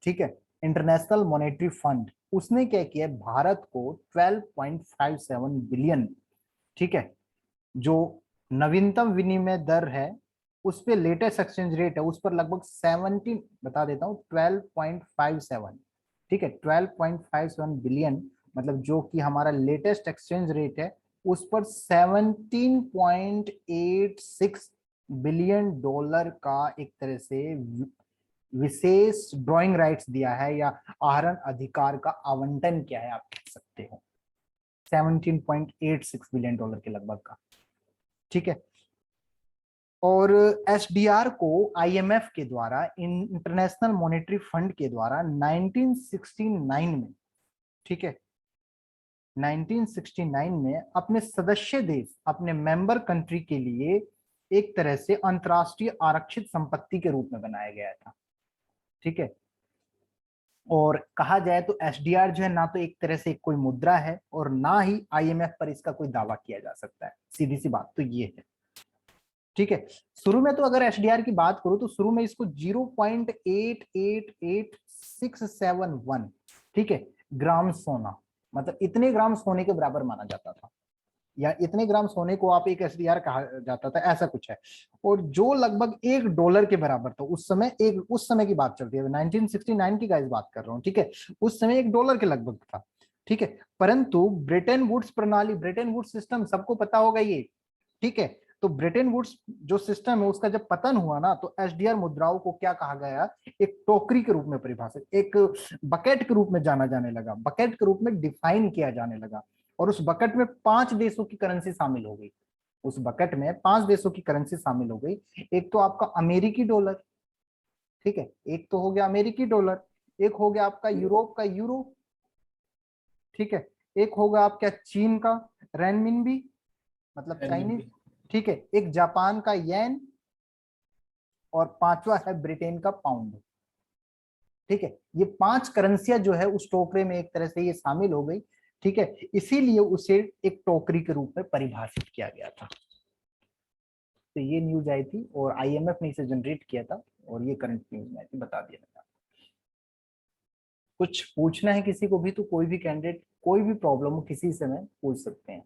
ठीक है, इंटरनेशनल मॉनेटरी फंड, उसने क्या किया, भारत को 12.57 बिलियन, ठीक है, जो नवीनतम विनिमय दर है उस पे, लेटेस्ट एक्सचेंज रेट है उस पर लगभग 17, बता देता हूँ, 12.57, ठीक है, 12.57 बिलियन, मतलब जो कि हमारा लेटेस्ट एक्सचेंज रेट है उस पर 17.86 बिलियन डॉलर का एक तरह से विशेष ड्राइंग राइट्स दिया है, या आहरण अधिकार का आवंटन किया है, आप कह सकते हो 17.86 बिलियन डॉलर के लगभग का। ठीक है, और एसडीआर को आईएमएफ के द्वारा, इंटरनेशनल मॉनेटरी फंड के द्वारा 1969 में, ठीक है, 1969 में अपने सदस्य देश, अपने मेंबर कंट्री के लिए एक तरह से अंतरराष्ट्रीय आरक्षित संपत्ति के रूप में बनाया गया था। ठीक है, और कहा जाए तो एसडीआर जो है ना तो एक तरह से कोई मुद्रा है और ना ही आईएमएफ पर इसका कोई दावा किया जा सकता है, सीधी सी बात तो ये है। ठीक है, शुरू में तो अगर एसडीआर की बात करूं तो शुरू में इसको 0.888671, ठीक है, ग्राम सोना, मतलब इतने ग्राम सोने के बराबर माना जाता था, या इतने ग्राम सोने को आप एक एसडीआर कहा जाता था, ऐसा कुछ है। और जो लगभग $1 के बराबर था उस समय, उस समय की बात चलती है, 1969 की गाइस बात कर रहा हूं, ठीक है, उस समय $1 के लगभग था। ठीक है, परंतु ब्रेटन वुड्स प्रणाली, ब्रेटन वुड्स सिस्टम सबको पता होगा ये, ठीक है, तो ब्रेटन वुड्स जो सिस्टम है उसका जब पतन हुआ ना, तो एसडीआर मुद्राओं को क्या कहा गया, एक टोकरी के रूप में परिभाषित, एक बकेट के रूप में जाना जाने लगा, बकेट के रूप में डिफाइन किया जाने लगा, और उस बकेट में 5 देशों की करेंसी शामिल हो गई, उस बकेट में 5 देशों की करेंसी शामिल हो गई। एक तो आपका अमेरिकी डॉलर, ठीक है, एक तो हो गया अमेरिकी डॉलर, एक हो गया आपका यूरोप का यूरो, ठीक है, एक होगा आपका चीन का रेनमिनबी, मतलब चाइनीज, ठीक है, एक जापान का येन, और पांचवा है ब्रिटेन का पाउंड। ठीक है, ये 5 करेंसियां जो है उस टोकरे में एक तरह से ये शामिल हो गई। ठीक है, इसीलिए उसे एक टोकरी के रूप में परिभाषित किया गया था। तो ये न्यूज आई थी और आईएमएफ ने इसे जनरेट किया था, और ये करंट न्यूज में आई थी, बता दिया मैंने। कुछ पूछना है किसी को भी तो कोई भी कैंडिडेट, कोई भी प्रॉब्लम हो किसी से में पूछ सकते हैं।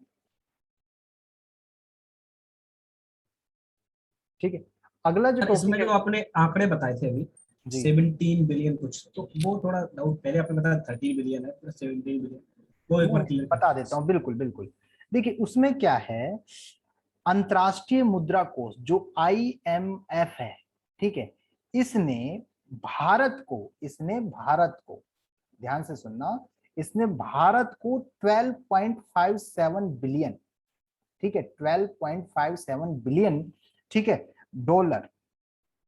ठीक है, अगला जो सर, इसमें टॉपिक है, जो आपने आंकड़े बताए थे अभी, जी 17 बिलियन कुछ, तो वो थोड़ा डाउट, पहले आपने बताया 13 बिलियन है, फिर 17 बिलियन, वो एक वो बार क्लियर कर बता दीजिए। देता हूँ, बिल्कुल बिल्कुल। देखिए उसमें क्या है, अंतर्राष्ट्रीय मुद्रा कोष जो आईएमएफ है, ठीक है, इसने भारत को ध्यान से सुनना, इसने भारत को 12.57 बिलियन, ठीक है, 12.57 बिलियन, ठीक है, डॉलर,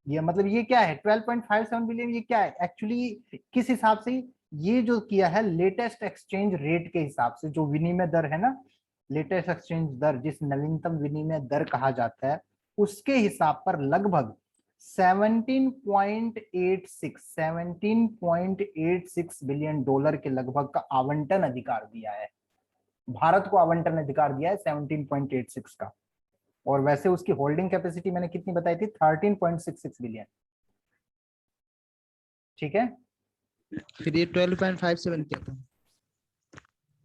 ये मतलब ये क्या है 12.57 बिलियन, ये क्या है एक्चुअली, किस हिसाब से ये जो किया है लेटेस्ट एक्सचेंज रेट के हिसाब से, जो विनिमय दर है ना, लेटेस्ट एक्सचेंज दर जिस नवीनतम विनिमय दर कहा जाता है, उसके हिसाब पर लगभग 17.86 बिलियन डॉलर के लगभग का आवंटन अधिकार दिया है, भारत को आवंटन अधिकार दिया है 17.86 का। और वैसे उसकी होल्डिंग कैपेसिटी मैंने कितनी बताई थी, 13.66 बिलियन। ठीक है, फिर ये 12.57 क्या था?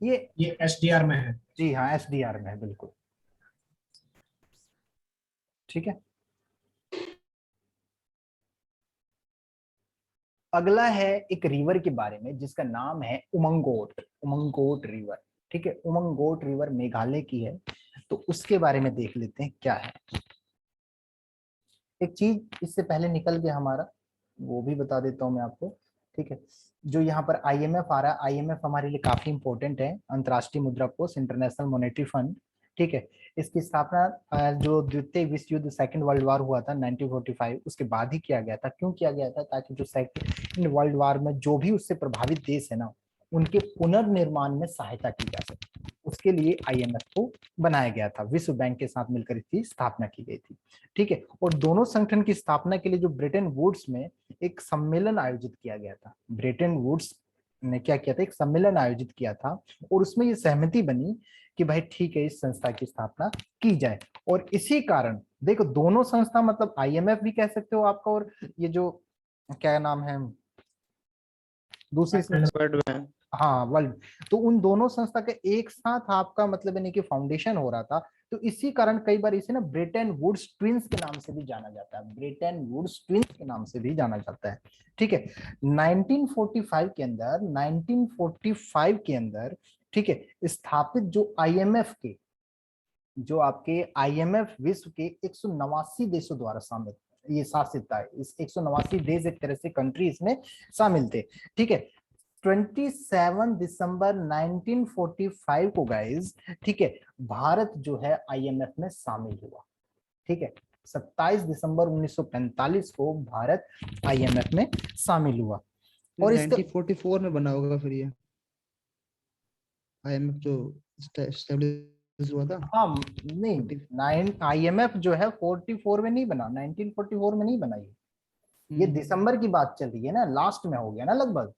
ये एसडीआर में है। जी हाँ, एसडीआर में है, बिल्कुल। ठीक है, अगला है एक रिवर के बारे में जिसका नाम है उमंगोट, उमंगोट रिवर। ठीक है, उमंगोट रिवर मेघालय की है, तो उसके बारे में देख लेते हैं क्या है। एक चीज इससे पहले निकल गया हमारा, वो भी बता देता हूं मैं आपको। ठीक है, जो यहाँ पर आईएमएफ आ रहा है, आईएमएफ हमारे लिए काफी इंपॉर्टेंट है, अंतर्राष्ट्रीय मुद्रा कोष, इंटरनेशनल मॉनेटरी फंड। ठीक है, इसकी स्थापना जो द्वितीय विश्व युद्ध, सेकंड वर्ल्ड वॉर हुआ था 1945, उसके बाद ही किया गया था। क्यों किया गया था? ताकि जो सेकंड वर्ल्ड वॉर में जो भी उससे प्रभावित देश है ना, उनके पुनर्निर्माण में सहायता की जा सके, उसके लिए आईएमएफ को बनाया गया था। विश्व बैंक के साथ मिलकर इसकी स्थापना की गई थी। ठीक है, और दोनों संगठन की स्थापना के लिए जो ब्रेटन वुड्स में एक सम्मेलन आयोजित किया गया था, ब्रेटन वुड्स ने क्या किया था, एक सम्मेलन आयोजित किया था, और उसमें ये सहमति बनी कि भाई ठीक है, इस संस्था की स्थापना की जाए। और इसी कारण देखो, दोनों संस्था मतलब आईएमएफ भी कह सकते हो आपका, और ये जो क्या नाम है दूसरी वर्ल्ड बैंक। हाँ, वर्ल्ड, तो उन दोनों संस्था के एक साथ आपका मतलब यानी कि फाउंडेशन हो रहा था। तो इसी कारण कई बार इसे ना ब्रेटन वुड्स ट्विंस के नाम से भी जाना जाता है, ब्रेटन वुड्स ट्विंस के नाम से भी जाना जाता है। ठीक है, 1945 के अंदर, 1945 के अंदर, ठीक है, स्थापित जो आईएमएफ के, जो आपके आईएमएफ विश्व के 189 देशों द्वारा शामिल, ये शासित था। इस 189 देश एक तरह से कंट्री इसमें शामिल थे। ठीक है, 27 दिसंबर 1945 को गाइस, ठीक है, भारत जो है आईएमएफ में शामिल हुआ। ठीक है, 27 दिसंबर 1945 को भारत आईएमएफ में शामिल हुआ। और इसका 1944 में बना होगा फिर ये आईएमएफ जो एस्टेब्लिश हुआ था। हाँ नहीं, आईएमएफ जो है 44 में नहीं बना, 1944 में नहीं बना, ये दिसंबर की बात चल रही है ना, लास्ट में हो गया ना लगभग।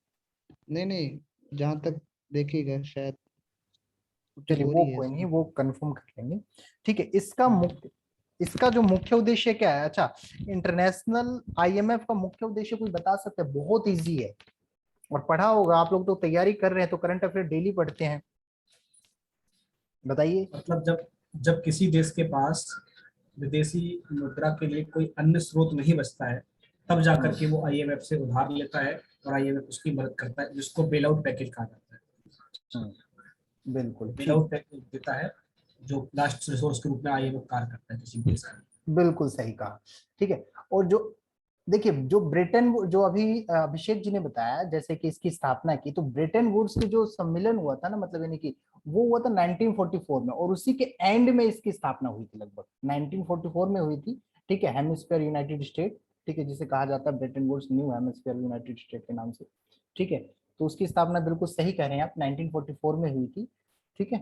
नहीं, जहां तक देखिएगा शायद। चलिए वो कोई नहीं, वो कंफर्म कर लेंगे। ठीक है, इसका जो मुख्य उद्देश्य क्या है? अच्छा, इंटरनेशनल आईएमएफ का मुख्य उद्देश्य कोई बता सकते हैं? बहुत इजी है, और पढ़ा होगा आप लोग, तो तैयारी कर रहे हैं तो करंट अफेयर डेली पढ़ते हैं, बताइए। मतलब जब जब किसी देश के पास विदेशी मुद्रा के लिए कोई अन्य स्रोत नहीं बचता है, तब जाकर के वो आईएमएफ से उधार लेता है, और आईएमएफ उसकी मदद करता है, जिसको बेल आउट पैकेज कहा जाता है। बिल्कुल बेल आउट पैकेज देता है, जो लास्ट रिसोर्स के रूप में आईएमएफ कार्य करता है किसी देश का। बिल्कुल सही कहा। ठीक है, और जो देखिए, जो ब्रिटेन, जो अभी अभिषेक जी ने बताया जैसे कि इसकी स्थापना की, तो ब्रिटेन वुड्स के जो सम्मेलन हुआ था ना, मतलब यानी कि वो हुआ था 1944 में, और उसी के एंड में इसकी स्थापना हुई थी, लगभग 1944 में हुई थी। ठीक है, हेमिस्फीयर यूनाइटेड स्टेट, ठीक है, जिसे कहा जाता है Bretton Woods New Hampshire United State के नाम से। ठीक है, तो उसकी स्थापना बिल्कुल सही कह रहे हैं आप, 1944 में हुई थी। ठीक है,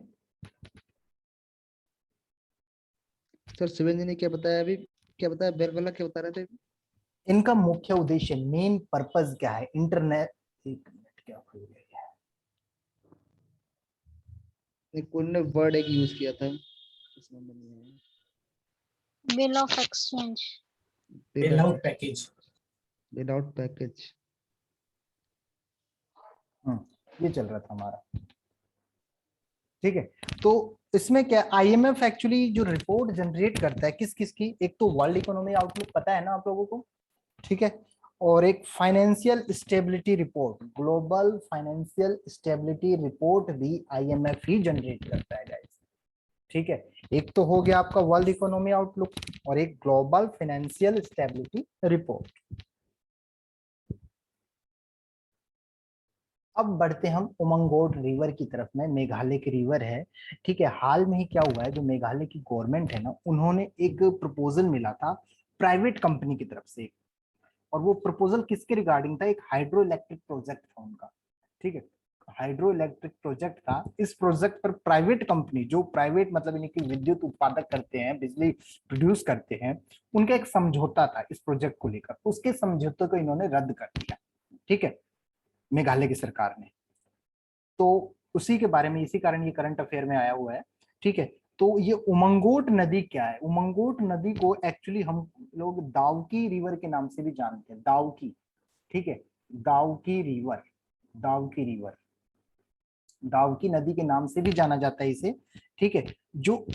सर शिवेंद्र ने क्या बताया अभी, क्या बताया बेलवाला, क्या बता रहे थे? इनका मुख्य उद्देश्य, मेन पर्पस क्या है? इंटरनेट, एक मिनट, क्या भूल गया, कोई ने वर्ड एक यूज किया था, bill of exchange, bail out package, bail out package. ये चल रहा था हमारा। ठीक है, तो इसमें क्या, आईएमएफ एक्चुअली जो रिपोर्ट जनरेट करता है किस किस की, एक तो वर्ल्ड इकोनॉमी आउटलुक पता है ना आप लोगों को, ठीक है, और एक financial stability report, global financial stability report भी आईएमएफ ही जनरेट करता है गाइस। ठीक है, एक तो हो गया आपका वर्ल्ड इकोनॉमी आउटलुक, और एक ग्लोबल फाइनेंशियल स्टेबिलिटी रिपोर्ट। अब बढ़ते हम उमंगोट रिवर की तरफ में, मेघालय की रिवर है। ठीक है, हाल में ही क्या हुआ है, जो मेघालय की गवर्नमेंट है ना, उन्होंने एक प्रपोजल मिला था प्राइवेट कंपनी की तरफ से, और वो प्रपोजल किसके रिगार्डिंग था, एक हाइड्रो इलेक्ट्रिक प्रोजेक्ट था उनका, ठीक है, हाइड्रो इलेक्ट्रिक प्रोजेक्ट था। इस प्रोजेक्ट पर प्राइवेट कंपनी, जो प्राइवेट मतलब इनकी विद्युत उत्पादक करते हैं, बिजली प्रोड्यूस करते हैं, उनका एक समझौता था इस प्रोजेक्ट को लेकर, उसके समझौते को इन्होंने रद्द कर दिया, ठीक है, मेघालय की सरकार ने। तो उसी के बारे में, इसी कारण ये करंट अफेयर में आया हुआ है, ठीक है। तो ये उमंगोट नदी क्या है, उमंगोट नदी को एक्चुअली हम लोग दावकी रिवर के नाम से भी जानते हैं, दावकी, ठीक है, दावकी रिवर, दावकी रिवर, दावकी नदी के नाम से भी जाना जाता है इसे, ठीक है। जो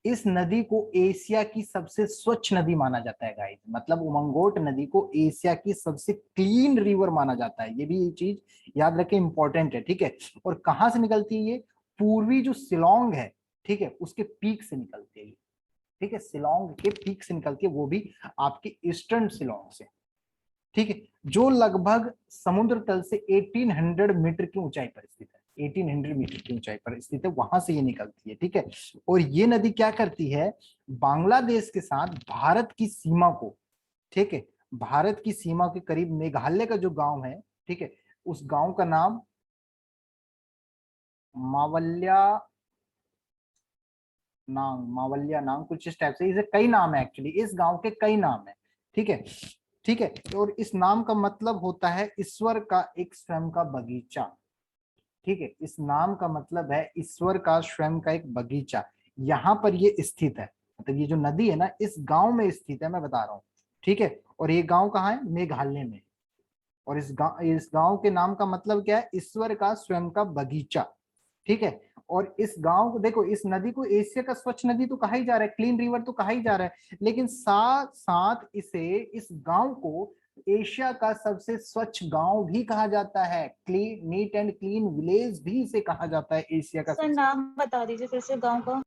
इस नदी को एशिया की सबसे स्वच्छ नदी माना जाता है गाइस, मतलब उमंगोट नदी को एशिया की सबसे क्लीन रिवर माना जाता है, ये भी ये चीज याद रखें, इंपॉर्टेंट है, ठीक है। और कहाँ से निकलती है ये, पूर्वी जो शिलोंग है, ठीक है, उसके पीक से निकलती है ये, ठीक है, शिलोंग के पीक से निकलती है, वो भी आपके ईस्टर्न शिलोंग से, ठीक है, जो लगभग समुद्र तल से 1800 मीटर की ऊंचाई पर स्थित है, 1800 मीटर की ऊंचाई पर स्थित है, वहां से ये निकलती है, ठीक है। और ये नदी क्या करती है, बांग्लादेश के साथ भारत की सीमा को, ठीक है, भारत की सीमा के करीब मेघालय का जो गांव है, ठीक है, उस गांव का नाम मावल्या नांग, मावल्या नांग कुछ इस टाइप से, इसे कई नाम है एक्चुअली, इस गांव के कई नाम है, ठीक है, ठीक है। और इस नाम का मतलब होता है ईश्वर का एक स्वयं का बगीचा, ठीक है, इस नाम का मतलब है ईश्वर का स्वयं का एक बगीचा, यहाँ पर ये स्थित है, मतलब ये जो नदी है ना इस गांव में स्थित है, मैं बता रहा हूँ, ठीक है। और ये गांव कहाँ है, मेघालय में। और इस गांव के नाम का मतलब क्या है, ईश्वर का स्वयं का बगीचा, ठीक है। और इस गांव को देखो, इस नदी को एशिया का स्वच्छ नदी तो कहा ही जा रहा है, क्लीन रिवर तो कहा ही जा रहा है, लेकिन साथ साथ इसे, इस गांव को एशिया का सबसे स्वच्छ गांव भी कहा जाता है, clean, neat and clean village भी इसे कहा जाता है, एशिया का सर नाम बता दीजिए फिर से गांव का।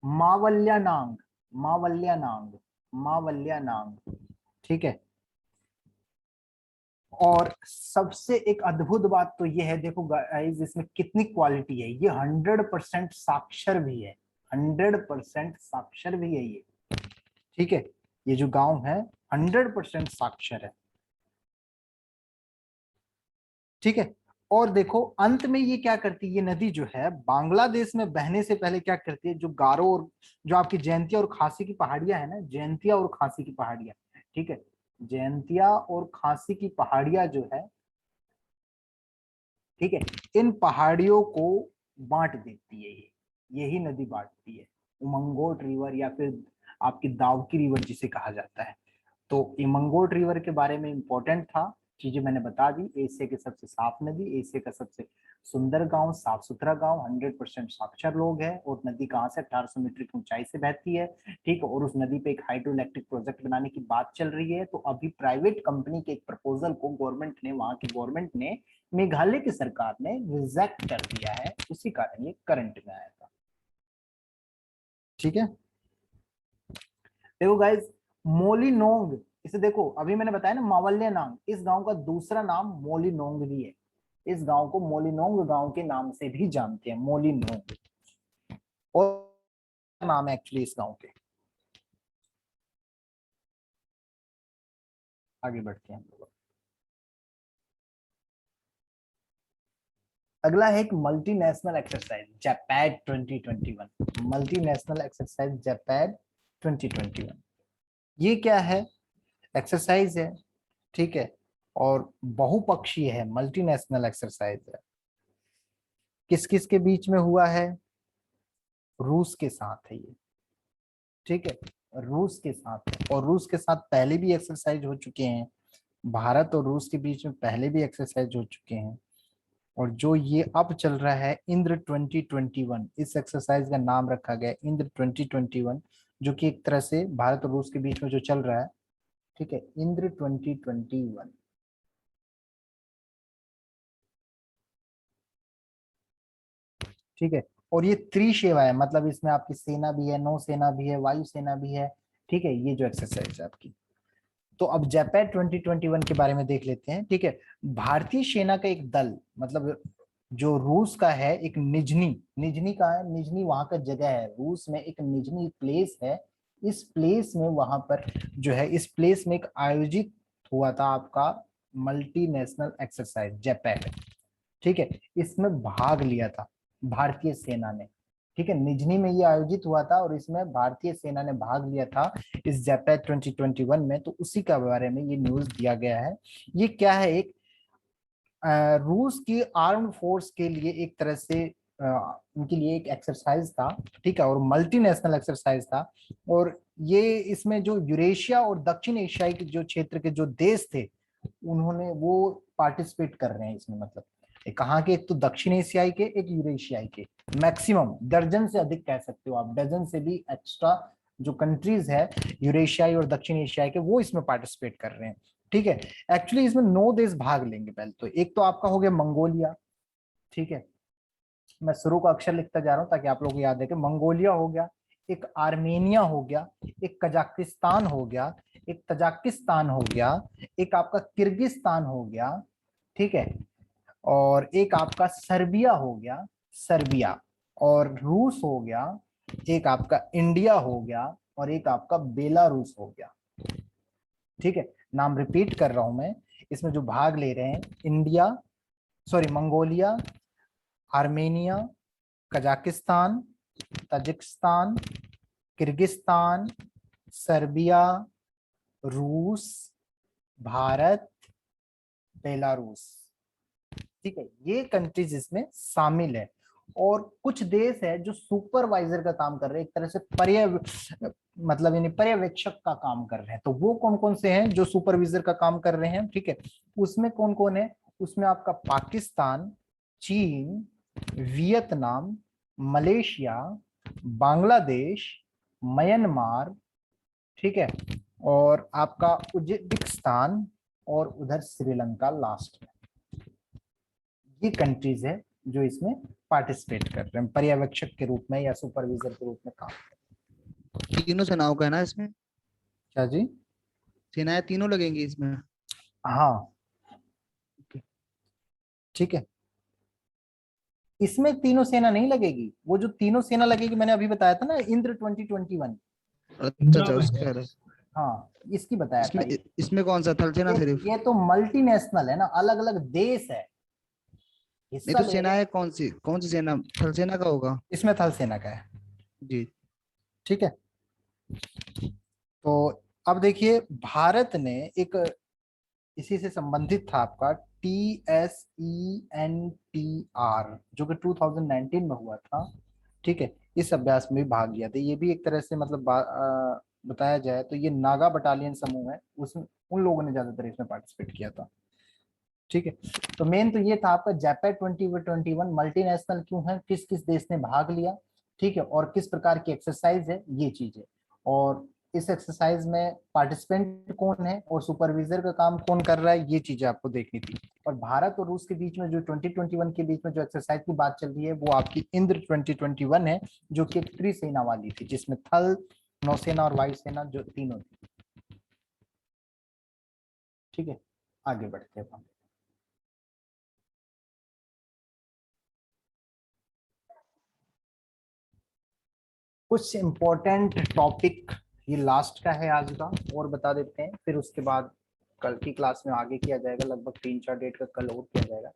मावल्यानांग, मावल्यानांग, मावल्यानांग, ठीक है। और सबसे एक अद्भुत बात तो ये है, देखो गाइस इसमें कितनी क्वालिटी है, ये 100% साक्षर भी है, 100% साक्षर भी है ये, ठीक है, ये जो गांव है 100% साक्षर है, ठीक है। और देखो अंत में ये क्या करती है, ये नदी जो है बांग्लादेश में बहने से पहले क्या करती है, जो गारो और जो आपकी जयंतिया और खासी की पहाड़ियां है ना, जयंतिया और खासी की पहाड़ियां, ठीक है, जयंतिया और खासी की पहाड़ियां जो है, ठीक है, इन पहाड़ियों को बांट देती है, ये यही नदी बांटती है, उमंगोट रिवर या फिर आपकी दावकी रिवर जिसे कहा जाता है। तो इमंगोट रिवर के बारे में इंपॉर्टेंट था, चीजें मैंने बता दी, एशिया की सबसे साफ नदी, एशिया का सबसे सुंदर गांव, साफ सुथरा गांव, 100% साक्षर लोग हैं, और नदी कहाँ से 1800 मीटर की ऊंचाई से बहती है, ठीक है। और उस नदी पे एक हाइड्रो इलेक्ट्रिक प्रोजेक्ट बनाने की बात चल रही है, तो अभी प्राइवेट कंपनी के एक प्रपोजल को गवर्नमेंट ने, वहां की गवर्नमेंट ने, मेघालय की सरकार ने रिजेक्ट कर दिया है, उसी कारण ये करंट में आया था, ठीक है। देखो गाइस, मोलिनोंग, इसे देखो अभी मैंने बताया ना मावल्यानांग, इस गांव का दूसरा नाम मोलिनोंग भी है, इस गांव को मोलिनोंग गांव के नाम से भी जानते हैं, मोलिनोंग, और नाम है एक्चुअली इस गांव के। आगे बढ़ते हैं हम लोग, अगला है एक मल्टीनेशनल एक्सरसाइज जैपैड 2021, मल्टीनेशनल एक्सरसाइज जैपैड 2021, ये क्या है, एक्सरसाइज है, ठीक है, और बहुपक्षीय है, मल्टीनेशनल एक्सरसाइज है, किस किस के बीच में हुआ है, रूस के साथ है ये, ठीक है, रूस के साथ है, और रूस के साथ पहले भी एक्सरसाइज हो चुके हैं, भारत और रूस के बीच में पहले भी एक्सरसाइज हो चुके हैं, और जो ये अब चल रहा है इंद्र 2021, इस एक्सरसाइज का नाम रखा गया इंद्र 2021, जो कि एक तरह से भारत और रूस के बीच में जो चल रहा है, ठीक है, इंद्र 2021, ठीक है। और ये त्रिसेवा है, मतलब इसमें आपकी सेना भी है, नौसेना भी है, वायुसेना भी है, ठीक है, ये जो एक्सरसाइज है आपकी। तो अब जैपैड 2021 के बारे में देख लेते हैं, ठीक है। भारतीय सेना का एक दल, मतलब जो रूस का है, एक निजनी, निजनी का है, निजनी वहां का जगह है, रूस में एक निजनी प्लेस है, इस प्लेस में वहां पर जो है, इस प्लेस में एक आयोजित हुआ था आपका मल्टीनेशनल एक्सरसाइज जेपैड, ठीक है। इसमें भाग लिया था भारतीय सेना ने, ठीक है। निजनी में ये आयोजित हुआ था और इसमें भारतीय सेना ने भाग लिया था इस जेपैड 2021 में। तो उसी के बारे में ये न्यूज दिया गया है। ये क्या है, एक रूस की आर्म्ड फोर्स के लिए एक तरह से उनके लिए एक एक्सरसाइज था, ठीक है, और मल्टीनेशनल एक्सरसाइज था। और ये इसमें जो यूरेशिया और दक्षिण एशियाई के जो क्षेत्र के जो देश थे उन्होंने वो पार्टिसिपेट कर रहे हैं इसमें। मतलब कहाँ के, एक तो दक्षिण एशियाई के, एक यूरेशियाई के, मैक्सिमम दर्जन से अधिक कह सकते हो आप, डजन से भी एक्स्ट्रा जो कंट्रीज है यूरेशियाई और दक्षिण एशियाई के वो इसमें पार्टिसिपेट कर रहे हैं, ठीक है। एक्चुअली इसमें 9 देश भाग लेंगे। पहले तो एक तो आपका हो गया मंगोलिया, ठीक है। मैं शुरू का अक्षर लिखता जा रहा हूं ताकि आप लोग को याद है कि मंगोलिया हो गया, एक आर्मेनिया हो गया, एक कजाकिस्तान हो गया, एक तजाकिस्तान हो गया, एक आपका किर्गिस्तान हो गया, ठीक है, और एक आपका सर्बिया हो गया, सर्बिया, और रूस हो गया, एक आपका इंडिया हो गया, और एक आपका बेलारूस हो गया, ठीक है। नाम रिपीट कर रहा हूं मैं, इसमें जो भाग ले रहे हैं India, sorry Mongolia, Armenia, Kazakhstan, Tajikistan, Kyrgyzstan, Serbia, रूस, भारत, बेलारूस, ठीक है। ये कंट्रीज इसमें शामिल है। और कुछ देश है जो सुपरवाइजर का काम कर रहे हैं, एक तरह से मतलब यानी पर्यवेक्षक का काम कर रहे हैं। तो वो कौन कौन से हैं जो सुपरवाइजर का काम कर रहे हैं, ठीक है। उसमें कौन कौन है, उसमें आपका पाकिस्तान, चीन, वियतनाम, मलेशिया, बांग्लादेश, म्यांमार, ठीक है, और आपका उज्बेकिस्तान, और उधर श्रीलंका लास्ट में। ये कंट्रीज है जो इसमें पार्टिसिपेट कर रहे हैं पर्यवेक्षक के रूप में या सुपरवाइजर के रूप में काम। तीनों सेनाओं का है ना इसमें? क्या जी? सेनाएं तीनों लगेंगी इसमें? हाँ, ठीक है। इसमें तीनों सेना नहीं लगेगी, वो जो तीनों सेना लगेगी मैंने अभी बताया था ना, इंद्र 2021। अच्छा अच्छा, उसका कह रहे हैं। हाँ, इसकी बताया था। इसमें कौन सा थल सेना सिर्फ? ये तो मल्टीनेशनल है ना, अलग अलग देश है नहीं हिस्सा तो ले सेना रहे। है कौन सी सेना? थल सेना का होगा इसमें थल सेना का है, जी। ठीक है। तो अब देखिए भारत ने एक इसी से संबंधित था आपका TSENTR जो कि 2019 में हुआ था, ठीक है। इस अभ्यास में भी भाग लिया था। ये भी एक तरह से मतलब बताया जाए तो ये नागा बटालियन समूह है, उसमें उन लोगों ने ज्यादातर इसमें पार्टिसिपेट किया था, ठीक है। तो मेन तो ये था आपका जेपैड 2021 मल्टीनेशनल क्यों है, किस किस देश ने भाग लिया, ठीक है, और किस प्रकार की एक्सरसाइज है, ये चीज है। और इस एक्सरसाइज में पार्टिसिपेंट कौन है और सुपरवाइजर का काम कौन कर रहा है, ये चीजें आपको देखनी थी। और भारत और रूस के बीच में जो 2021 के बीच में जो एक्सरसाइज की बात चल रही है वो आपकी इंद्र 2021 है, जो कि त्रिसेना वाली थी, जिसमें थल, नौसेना और वायुसेना जो तीनों थी, ठीक है। आगे बढ़ते हैं। कुछ इंपॉर्टेंट टॉपिक ये लास्ट का है आज का और बता देते हैं, फिर उसके बाद कल की क्लास में आगे किया जाएगा, लगभग 3-4 डेट का कल और किया जाएगा।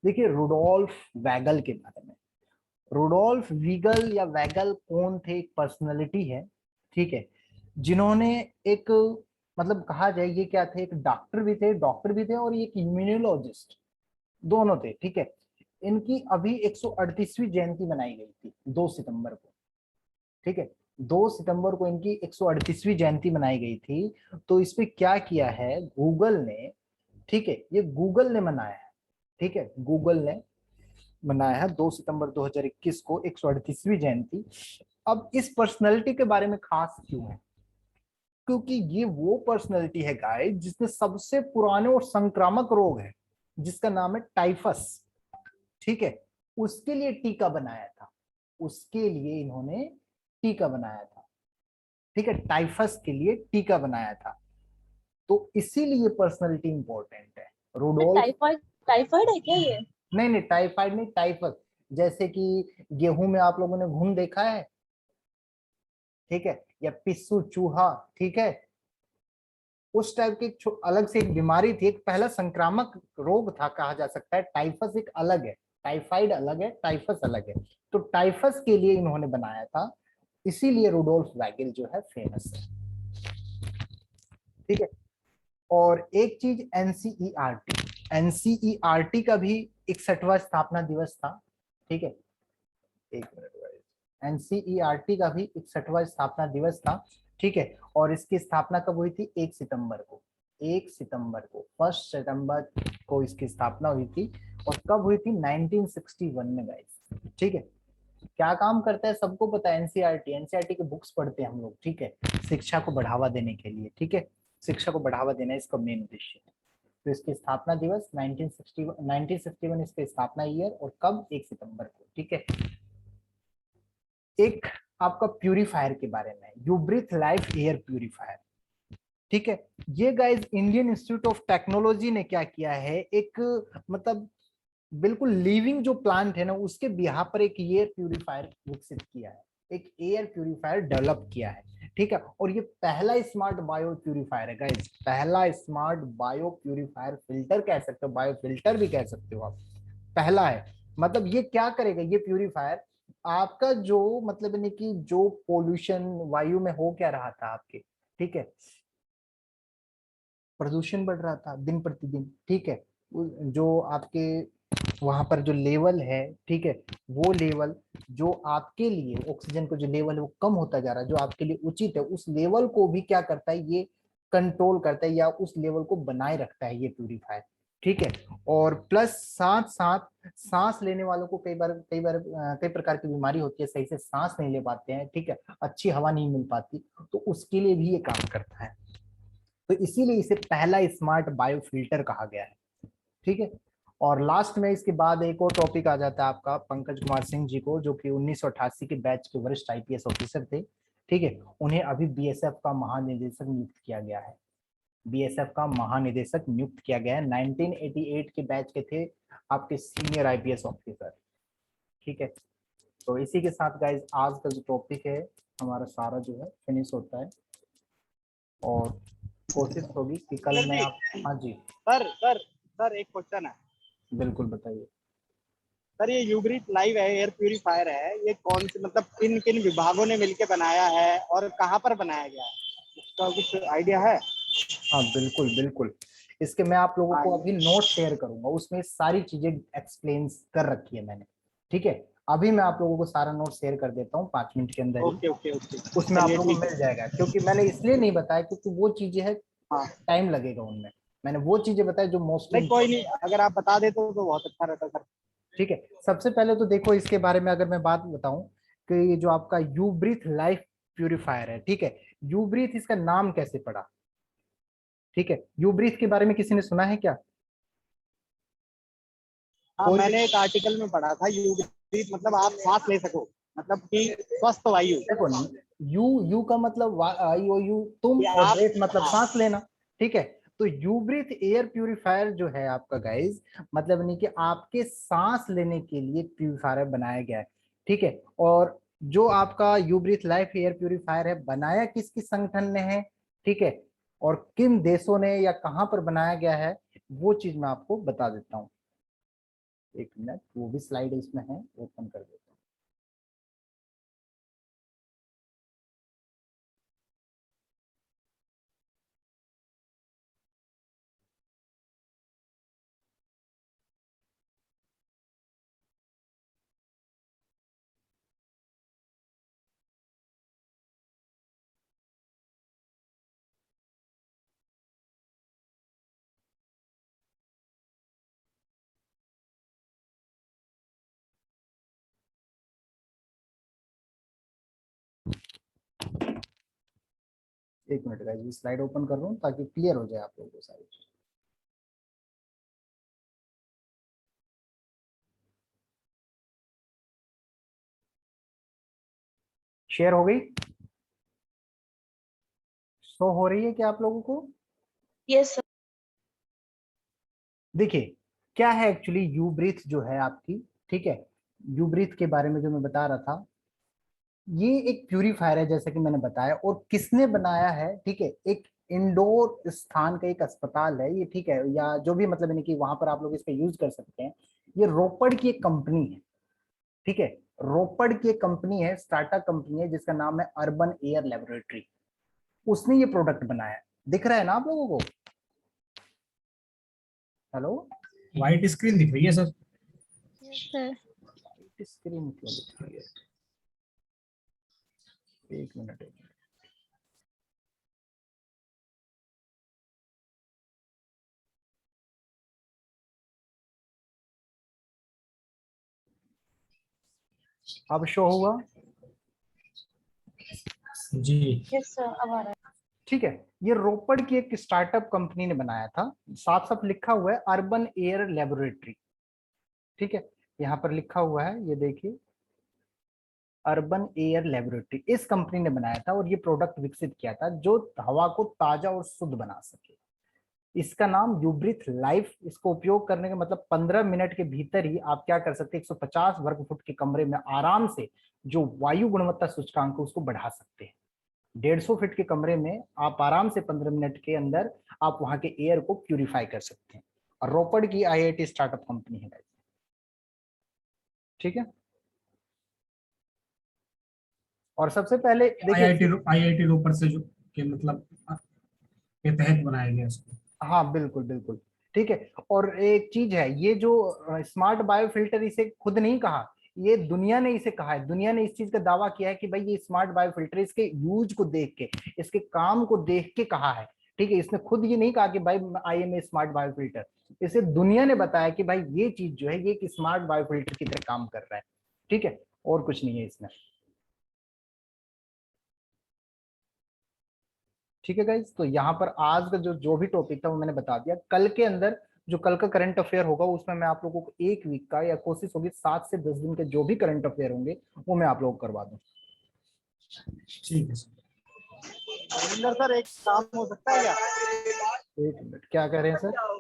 देखिए रुडोल्फ वैगल के बारे में। रुडोल्फ वीगल या वैगल कौन थे, एक पर्सनैलिटी है, ठीक है, जिन्होंने एक मतलब कहा जाए ये क्या थे, एक डॉक्टर भी थे और एक इम्यूनोलॉजिस्ट दोनों थे, ठीक है। इनकी अभी 138वीं जयंती मनाई गई थी 2 सितंबर को, ठीक है। 2 सितंबर को इनकी 138वीं जयंती मनाई गई थी। तो इस पे क्या किया है गूगल ने, ठीक है, ये गूगल ने मनाया है, ठीक है, गूगल ने मनाया है 2 सितंबर 2021 को 138वीं जयंती। अब इस पर्सनैलिटी के बारे में खास क्यों है, क्योंकि ये वो पर्सनैलिटी है गाइस जिसने सबसे पुराने और संक्रामक रोग है जिसका नाम है टाइफस, ठीक है, उसके लिए टीका बनाया था, उसके लिए इन्होंने टीका बनाया था, ठीक है, टाइफस के लिए टीका बनाया था। तो इसीलिए पर्सनैलिटी इंपॉर्टेंट है। रुडोल्फ, टाइफाइड टाइफाइड है क्या ये? नहीं टाइफाइड नहीं, टाइफस। जैसे कि गेहूं में आप लोगों ने घुन देखा है, ठीक है, या पिस्सू चूहा, ठीक है, उस टाइप की अलग से एक बीमारी थी, एक पहला संक्रामक रोग था कहा जा सकता है। टाइफस एक अलग है, टाइफाइड अलग है, टाइफस अलग है। तो टाइफस के लिए इन्होंने बनाया था, इसीलिए रुडोल्फ वैगल जो है फेमस है। ठीक है। और एक चीज एनसीईआरटी, एनसीईआरटी का भी 61वां स्थापना दिवस था। ठीक है, एक मिनट, एनसीईआरटी का भी 61वां स्थापना दिवस था। ठीक है, और इसकी स्थापना कब हुई थी? 1 सितंबर को, 1 सितंबर को, 1 सितंबर को इसकी स्थापना हुई थी। और कब हुई थी? 1961 में गाइस। ठीक है, क्या काम करता है सबको पता है एनसीईआरटी, एनसीईआरटी के बुक्स पढ़ते हैं हम लोग। ठीक है, शिक्षा को बढ़ावा देने के लिए। ठीक है, शिक्षा को बढ़ावा देना इसका मेन उद्देश्य है। तो इसकी स्थापना दिवस 1961 इसकी स्थापना ईयर, और कब? 1 सितंबर को। ठीक है, एक आपका प्यूरिफायर के बारे में, यूब्रिथ लाइफ एयर प्यूरिफायर। ठीक है, ये guys Indian institute of technology ने क्या किया है, एक मतलब बिल्कुल लिविंग जो प्लांट है ना, उसके बिहाफ पर एक एयर प्यूरिफायर विकसित किया है, एक एयर प्यूरिफायर डेवलप किया है। ठीक है, और ये पहला स्मार्ट बायो प्यूरिफायर है गाइस, पहला स्मार्ट बायो प्यूरिफायर, फिल्टर कह सकते हो, बायो फिल्टर भी कह सकते हो आप, पहला है। मतलब ये क्या करेगा ये प्यूरिफायर, आपका जो मतलब यानी कि जो पोल्यूशन वायु में हो क्या रहा था आपके, ठीक है, प्रदूषण बढ़ रहा था दिन प्रतिदिन। ठीक है, जो आपके वहां पर जो लेवल है, ठीक है, वो लेवल जो आपके लिए ऑक्सीजन का जो लेवल है वो कम होता जा रहा है, जो आपके लिए उचित है, उस लेवल को भी क्या करता है ये, कंट्रोल करता है, या उस लेवल को बनाए रखता है ये प्यूरिफायर। ठीक है, और प्लस साथ साथ सांस लेने वालों को कई प्रकार की बीमारी होती है, सही से सांस नहीं ले पाते हैं, ठीक है, अच्छी हवा नहीं मिल पाती, तो उसके लिए भी ये काम करता है। तो इसीलिए इसे पहला स्मार्ट बायो फिल्टर कहा गया है। ठीक है, और लास्ट में इसके बाद एक और टॉपिक आ जाता है आपका पंकज कुमार सिंह जी को, जो कि 1988 के बैच के वरिष्ठ आईपीएस ऑफिसर थे। ठीक है, उन्हें अभी बीएसएफ का महानिदेशक नियुक्त किया गया है, बीएसएफ का महानिदेशक नियुक्त किया गया है। 1988 के बैच के थे आपके सीनियर आईपीएस ऑफिसर। ठीक है, तो इसी के साथ गाइज आज का जो टॉपिक है हमारा सारा जो है फिनिश होता है, और कोशिश होगी कि कल मैं आप, हाँ जी सर एक क्वेश्चन है। बिल्कुल बताइए। सर ये यूब्रिथ लाइव है, एयर प्यूरिफायर है, ये कौन से मतलब किन किन विभागों ने मिलकर बनाया है और कहाँ पर बनाया गया है, इसका कुछ आइडिया है? हाँ बिल्कुल बिल्कुल, इसके मैं आप लोगों को अभी नोट शेयर करूंगा, उसमें सारी चीजें एक्सप्लेन कर रखी है मैंने। ठीक है, अभी मैं आप लोगों को सारा नोट शेयर कर देता हूँ 5 मिनट के अंदर ही। ओके ओके ओके, उसमें आप लोगों को मिल जाएगा, क्योंकि मैंने इसलिए नहीं बताया क्योंकि वो चीजें है, हाँ टाइम लगेगा उनमें, मैंने वो चीजें बताई जो मोस्टली। नहीं कोई नहीं, अगर आप बता देते तो बहुत अच्छा रहता सर। ठीक है, सबसे पहले तो देखो इसके बारे में अगर मैं बात बताऊं कि ये जो आपका यूब्रिथ लाइफ प्यूरिफायर है, ठीक है, यूब्रिथ इसका नाम कैसे पड़ा? ठीक है, यूब्रिथ के बारे में किसी ने सुना है क्या? हाँ मैंने एक आर्टिकल में पढ़ा था, यूब्रिथ मतलब आप सांस ले सको, मतलब कि स्वस्थ वायु। देखो, यू यू का मतलब आई ओ यू तुम, और ब्रेथ मतलब सांस लेना। ठीक है, तो यूब्रिथ एयर प्यूरिफायर जो है आपका गाइज, मतलब नहीं कि आपके सांस लेने के लिए प्यूरिफायर बनाया गया है। ठीक है, और जो आपका यूब्रिथ लाइफ एयर प्यूरिफायर है बनाया किस किस संगठन ने है, ठीक है, और किन देशों ने या कहां पर बनाया गया है, वो चीज मैं आपको बता देता हूँ। एक मिनट, वो भी स्लाइड इसमें है, ओपन कर देता हूँ। एक मिनट गाइस, स्लाइड ओपन कर रहा हूँ ताकि क्लियर हो जाए आप लोगों को सारी चीज। शेयर हो गई, शो हो रही है क्या आप लोगों को? Yes sir. देखिए क्या है एक्चुअली यूब्रिथ जो है आपकी, ठीक है, यूब्रिथ के बारे में जो मैं बता रहा था, ये एक प्यूरिफायर है जैसे कि मैंने बताया, और किसने बनाया है, ठीक है, एक इंडोर स्थान का एक अस्पताल है ये, ठीक है, या जो भी मतलब यानी कि वहां पर आप लोग इसका यूज कर सकते हैं। ये रोपड़ की एक कंपनी है, ठीक है, रोपड़ की एक कंपनी है, स्टार्टअप कंपनी है जिसका नाम है अर्बन एयर लेबोरेटरी। उसने ये प्रोडक्ट बनाया है, दिख रहा है ना आप लोगों को? हेलो, व्हाइट स्क्रीन दिख रही है सर। सर स्क्रीन क्यों दिख रही है? एक मिनट। अब शो हुआ? जी यस सर, अब आ रहा है। ठीक है, ये रोपड़ की एक स्टार्टअप कंपनी ने बनाया था, साफ साफ लिखा हुआ है अर्बन एयर लेबोरेटरी, ठीक है, यहाँ पर लिखा हुआ है, ये देखिए अर्बन एयर लेबोरेटरी इस कंपनी ने बनाया था और ये प्रोडक्ट विकसित किया था जो हवा को ताजा और शुद्ध बना सके। इसका नाम यूब्रिथ लाइफ। इसको उपयोग करने का मतलब 15 मिनट के भीतर ही आप क्या कर सकते हैं, 150 वर्ग फुट के कमरे में आराम से जो वायु गुणवत्ता सूचकांक है उसको बढ़ा सकते हैं। 150 फीट के कमरे में आप आराम से 15 मिनट के अंदर आप वहां के एयर को प्यूरिफाई कर सकते हैं। और रोपड़ की आईआईटी स्टार्टअप कंपनी है, ठीक है। और सबसे पहले देखिए, आईआईटी रोपड़ से जो के मतलब के तहत बनाया गया इसको। हाँ बिल्कुल बिल्कुल, ठीक है। और एक चीज है, ये जो स्मार्ट बायो फिल्टर, इसे खुद नहीं कहा, ये दुनिया ने इसे कहा है। दुनिया ने इस चीज का दावा किया है कि भाई ये स्मार्ट बायो फिल्टर, इसके यूज को देख के, इसके काम को देख के कहा है, ठीक है। इसने खुद ये नहीं कहा कि भाई I am a smart bio filter, इसे दुनिया ने बताया कि भाई ये चीज जो है ये एक स्मार्ट बायो फिल्टर की तरह काम कर रहा है, ठीक है, और कुछ नहीं है इसमें, ठीक है गाइज। तो यहाँ पर आज का जो जो भी टॉपिक था वो मैंने बता दिया। कल के अंदर जो कल का करंट अफेयर होगा उसमें मैं आप लोगों को एक वीक का, या कोशिश होगी 7 से 10 दिन के जो भी करंट अफेयर होंगे वो मैं आप लोगों को करवा दूं। ठीक है सर। रविंदर सर, एक काम हो सकता है क्या? एक मिनट, क्या कह रहे हैं सर?